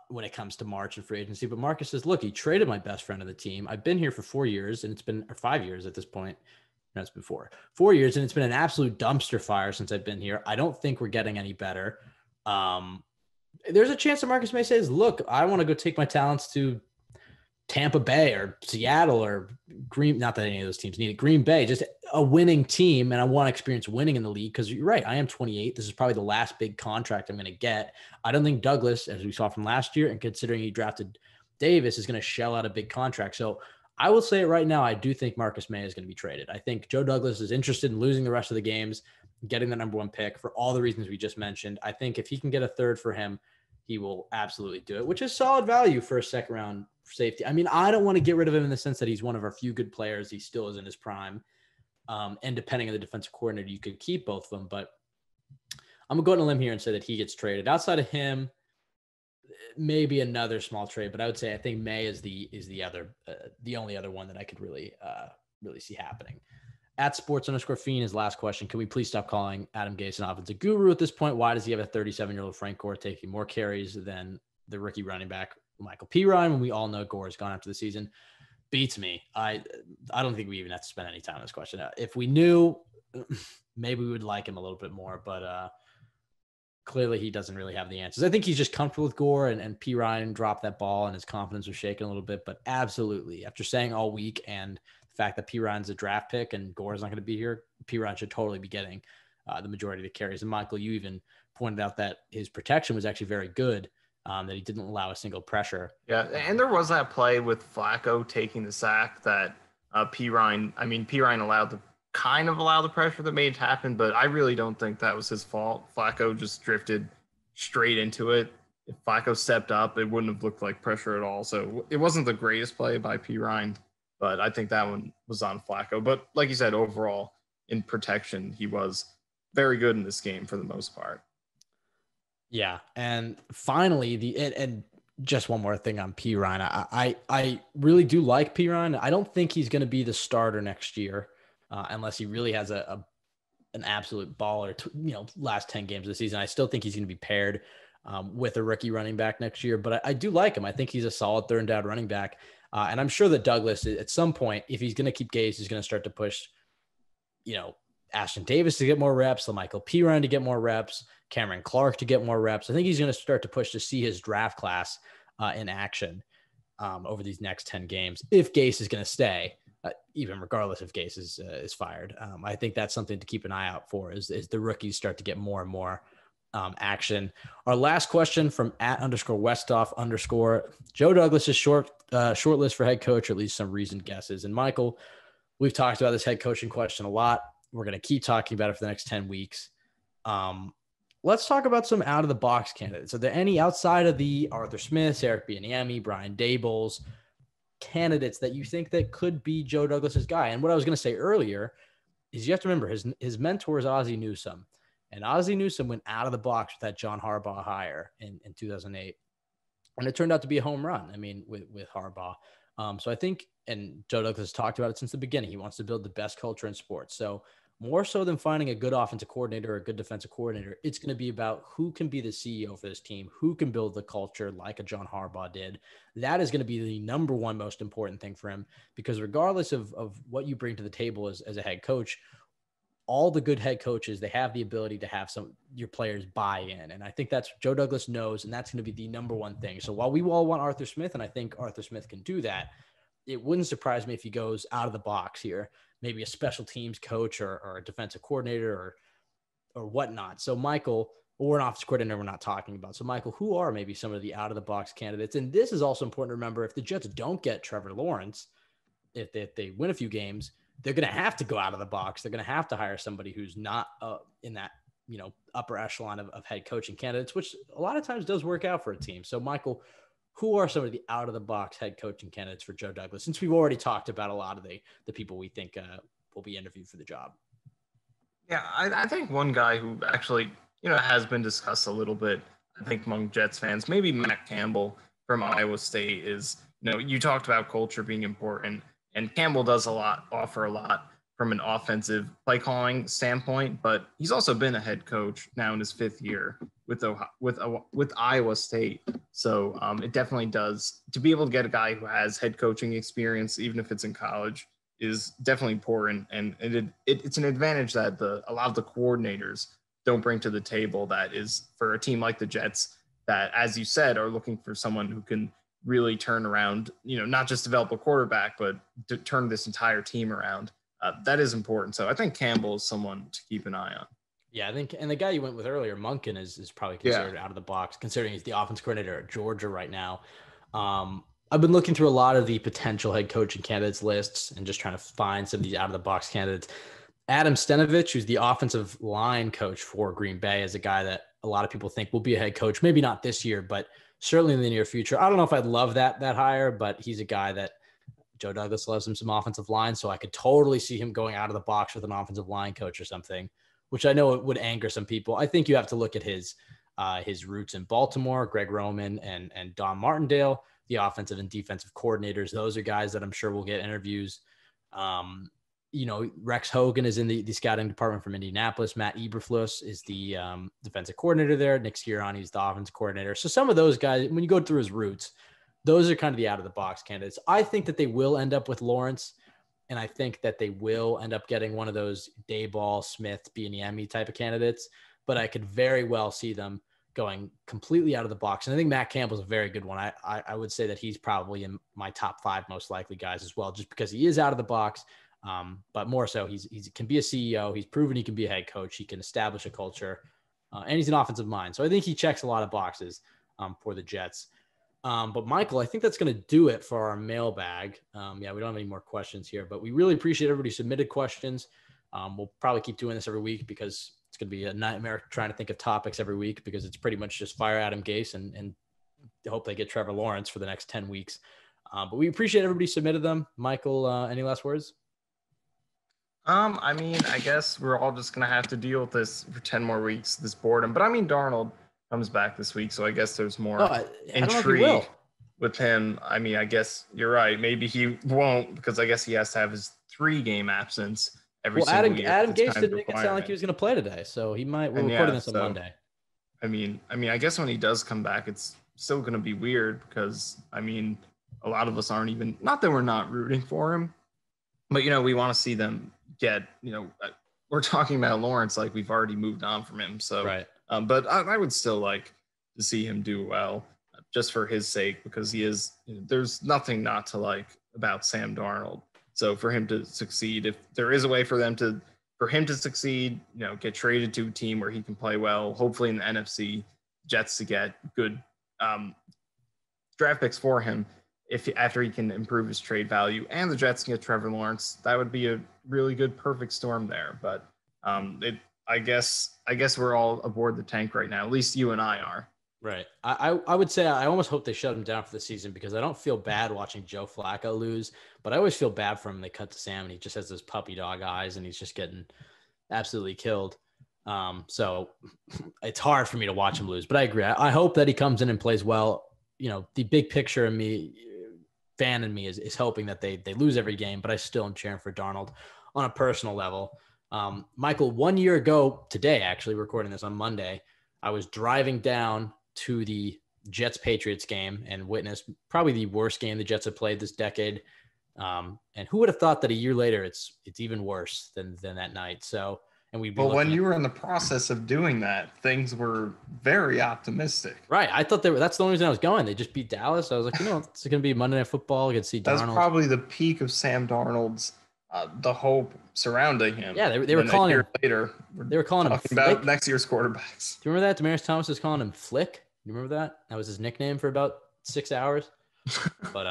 when it comes to March and free agency. But Marcus says, look, he traded my best friend of the team. I've been here for 4 years, and it's been 5 years at this point. No, it's been 4 years, and it's been an absolute dumpster fire since I've been here. I don't think we're getting any better. There's a chance that Marcus May says, look, I want to go take my talents to Tampa Bay or Seattle or Green. Not that any of those teams need it. Green Bay, just a winning team. And I want to experience winning in the league, because you're right. I am 28. This is probably the last big contract I'm going to get. I don't think Douglas, as we saw from last year, and considering he drafted Davis, is going to shell out a big contract. So I will say it right now. I do think Marcus May is going to be traded. I think Joe Douglas is interested in losing the rest of the games, getting the number 1 pick for all the reasons we just mentioned. I think if he can get a 3rd for him, he will absolutely do it, which is solid value for a second round safety. I mean, I don't want to get rid of him in the sense that he's one of our few good players. He still is in his prime. And depending on the defensive coordinator, you could keep both of them. But I'm going to go on a limb here and say that he gets traded. Outside of him, maybe another small trade. But I would say I think May is the only other one that I could really see happening. At sports_fiend, his last question: can we please stop calling Adam Gase an offensive guru at this point? Why does he have a 37-year-old Frank Gore taking more carries than the rookie running back Michael Perine when we all know Gore is gone after the season? Beats me. I don't think we even have to spend any time on this question. If we knew, maybe we would like him a little bit more, but clearly he doesn't really have the answers. I think he's just comfortable with Gore, and Perine dropped that ball and his confidence was shaken a little bit, but absolutely, after saying all week and the fact that Perine's a draft pick and Gore's not going to be here, Perine should totally be getting the majority of the carries. And Michael, you even pointed out that his protection was actually very good. That he didn't allow a single pressure. Yeah, and there was that play with Flacco taking the sack that Perine allowed the pressure that made it happen, but I really don't think that was his fault. Flacco just drifted straight into it. If Flacco stepped up, it wouldn't have looked like pressure at all. So it wasn't the greatest play by Perine, but I think that one was on Flacco. But like you said, overall in protection, he was very good in this game for the most part. Yeah, and finally, and just one more thing on Perine. I really do like Perine. I don't think he's going to be the starter next year unless he really has an absolute baller. Last 10 games of the season. I still think he's going to be paired with a rookie running back next year, but I do like him. I think he's a solid third and down running back, and I'm sure that Douglas, at some point, if he's going to keep Gase, is going to start to push, Ashton Davis to get more reps, Michael Perine to get more reps, Cameron Clark to get more reps. I think he's going to start to push to see his draft class in action over these next 10 games. If Gase is going to stay, even regardless if Gase is fired, I think that's something to keep an eye out for is the rookies start to get more and more action. Our last question from @_Westoff_. Joe Douglas's short list for head coach, or at least some reasoned guesses. And Michael, we've talked about this head coaching question a lot. We're going to keep talking about it for the next 10 weeks. Let's talk about some out-of-the-box candidates. Are there any outside of the Arthur Smiths, Eric Bieniemy, Brian Daboll's candidates that you think that could be Joe Douglas's guy? And what I was going to say earlier is you have to remember his mentor is Ozzie Newsome. And Ozzie Newsome went out of the box with that John Harbaugh hire in 2008. And it turned out to be a home run, with Harbaugh. So I think, and Joe Douglas has talked about it since the beginning, he wants to build the best culture in sports. So more so than finding a good offensive coordinator or a good defensive coordinator, it's going to be about who can be the CEO for this team, who can build the culture like a John Harbaugh did. That is going to be the number one most important thing for him, because regardless of what you bring to the table as a head coach, all the good head coaches, they have the ability to have your players buy in. And I think that's Joe Douglas knows, and that's going to be the number one thing. So while we all want Arthur Smith, and I think Arthur Smith can do that, it wouldn't surprise me if he goes out of the box here, maybe a special teams coach or a defensive coordinator or whatnot. So Michael, or an offensive coordinator we're not talking about. So Michael, who are maybe some of the out of the box candidates? And this is also important to remember: if the Jets don't get Trevor Lawrence, if they win a few games, they're going to have to go out of the box. They're going to have to hire somebody who's not in that, upper echelon of head coaching candidates, which a lot of times does work out for a team. So Michael, who are some of the out of the box head coaching candidates for Joe Douglas, since we've already talked about a lot of the people we think will be interviewed for the job? Yeah, I think one guy who actually, has been discussed a little bit, I think among Jets fans, maybe Matt Campbell from Iowa State is, you talked about culture being important, and Campbell does offer a lot from an offensive play calling standpoint, but he's also been a head coach now in his 5th year with Iowa State. So it definitely does, to be able to get a guy who has head coaching experience, even if it's in college, is definitely important. And it's an advantage that a lot of the coordinators don't bring to the table. That is for a team like the Jets that, as you said, are looking for someone who can really turn around, not just develop a quarterback, but to turn this entire team around. That is important. So I think Campbell is someone to keep an eye on. Yeah, I think, and the guy you went with earlier, Monken, is probably considered out of the box, considering he's the offense coordinator at Georgia right now. I've been looking through a lot of the potential head coaching candidates lists and just trying to find some of these out of the box candidates. Adam Stenavich, who's the offensive line coach for Green Bay, is a guy that a lot of people think will be a head coach, maybe not this year, but certainly in the near future. I don't know if I'd love that hire, but he's a guy that Joe Douglas loves him some offensive line, so I could totally see him going out of the box with an offensive line coach or something, which I know it would anger some people. I think you have to look at his roots in Baltimore, Greg Roman and Don Martindale, the offensive and defensive coordinators. Those are guys that I'm sure will get interviews. Rex Hogan is in the scouting department from Indianapolis. Matt Eberflus is the defensive coordinator there. Nick Sirianni is the offensive coordinator. So some of those guys, when you go through his roots, those are kind of the out-of-the-box candidates. I think that they will end up with Lawrence, and I think that they will end up getting one of those Dayball, Smith, Bieniemy type of candidates, but I could very well see them going completely out of the box. And I think Matt Campbell's a very good one. I would say that he's probably in my top 5 most likely guys as well, just because he is out of the box, but more so he can be a CEO. He's proven he can be a head coach. He can establish a culture, and he's an offensive mind. So I think he checks a lot of boxes for the Jets. But Michael, I think that's going to do it for our mailbag. We don't have any more questions here, but we really appreciate everybody who submitted questions. We'll probably keep doing this every week because it's going to be a nightmare trying to think of topics every week because it's pretty much just fire Adam Gase and hope they get Trevor Lawrence for the next 10 weeks. But we appreciate everybody who submitted them. Michael, any last words? I guess we're all just going to have to deal with this for 10 more weeks, this boredom. But Darnold comes back this week, so I guess there's more intrigue with him. I guess you're right. Maybe he won't because I guess he has to have his 3-game absence every single year. Adam Gase didn't make it sound like he was going to play today, so he might. We're recording this on Monday. I guess when he does come back, it's still going to be weird because a lot of us aren't even. Not that we're not rooting for him, but we want to see them get. We're talking about Lawrence like we've already moved on from him, so right. But I would still like to see him do well just for his sake, because he is, there's nothing not to like about Sam Darnold. So for him to succeed, if there is a way for him to succeed, get traded to a team where he can play well, hopefully in the NFC, Jets to get good draft picks for him after he can improve his trade value, and the Jets can get Trevor Lawrence, that would be a really good perfect storm there. But I guess we're all aboard the tank right now. At least you and I are. Right. I would say I almost hope they shut him down for the season because I don't feel bad watching Joe Flacco lose, but I always feel bad for him. They cut to Sam and he just has those puppy dog eyes and he's just getting absolutely killed. So it's hard for me to watch him lose, but I agree. I hope that he comes in and plays well. The big picture in me, fan in me is hoping that they lose every game, but I still am cheering for Darnold on a personal level. Michael, 1 year ago today, actually recording this on Monday, I was driving down to the Jets-Patriots game and witnessed probably the worst game the Jets have played this decade. And who would have thought that a year later it's even worse than that night? So, and when you were in the process of doing that, things were very optimistic. Right. I thought that's the only reason I was going. They just beat Dallas. I was like, it's going to be Monday Night Football. I could see Darnold. That's probably the peak of Sam Darnold's the hope surrounding him. Yeah, they were calling him later. They were calling him about Flick. Next year's quarterbacks. Do you remember that? Demaryius Thomas was calling him Flick. You remember that? That was his nickname for about 6 hours. But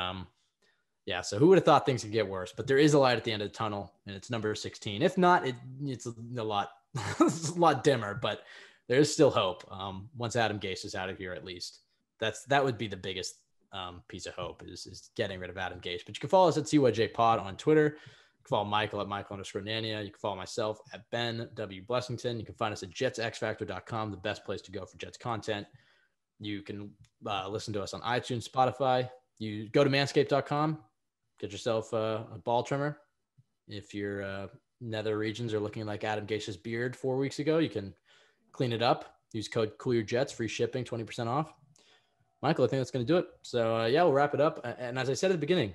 yeah. So who would have thought things could get worse? But there is a light at the end of the tunnel, and it's number 16. If not, it's a lot, it's a lot dimmer. But there is still hope. Once Adam Gase is out of here, at least that would be the biggest piece of hope is getting rid of Adam Gase. But you can follow us at CYJ Pod on Twitter. You can follow Michael at Michael_Nania. You can follow myself at Ben W. Blessington. You can find us at JetsXFactor.com, the best place to go for Jets content. You can listen to us on iTunes, Spotify. You go to manscaped.com, get yourself a ball trimmer. If your nether regions are looking like Adam Gase's beard 4 weeks ago, you can clean it up. Use code COOLYOURJETS, free shipping, 20% off. Michael, I think that's going to do it. So, we'll wrap it up. And as I said at the beginning,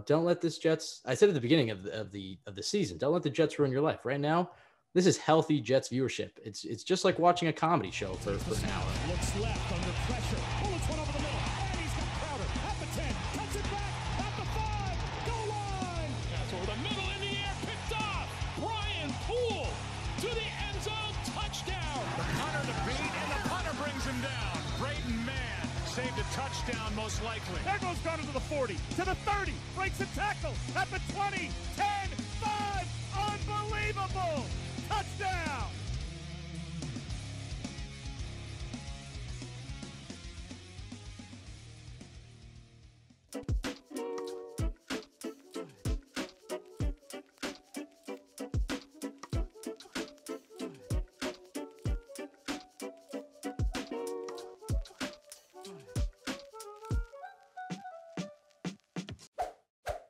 don't let this Jets. I said at the beginning of the season, don't let the Jets ruin your life. Right now, this is healthy Jets viewership. It's just like watching a comedy show for an hour. Looks left under pressure. Bullets one over the middle. And he's got Crowder at the 10. Cuts it back at the 5. Goal line. That's over the middle in the air. Picked off. Brian Poole to the end zone. Touchdown. The punter to beat, and the punter brings him down. Braden Mann saved a touchdown most likely. There goes Gunner to the 40, to the 30, breaks a tackle at the 20, 10, 5, unbelievable! Touchdown!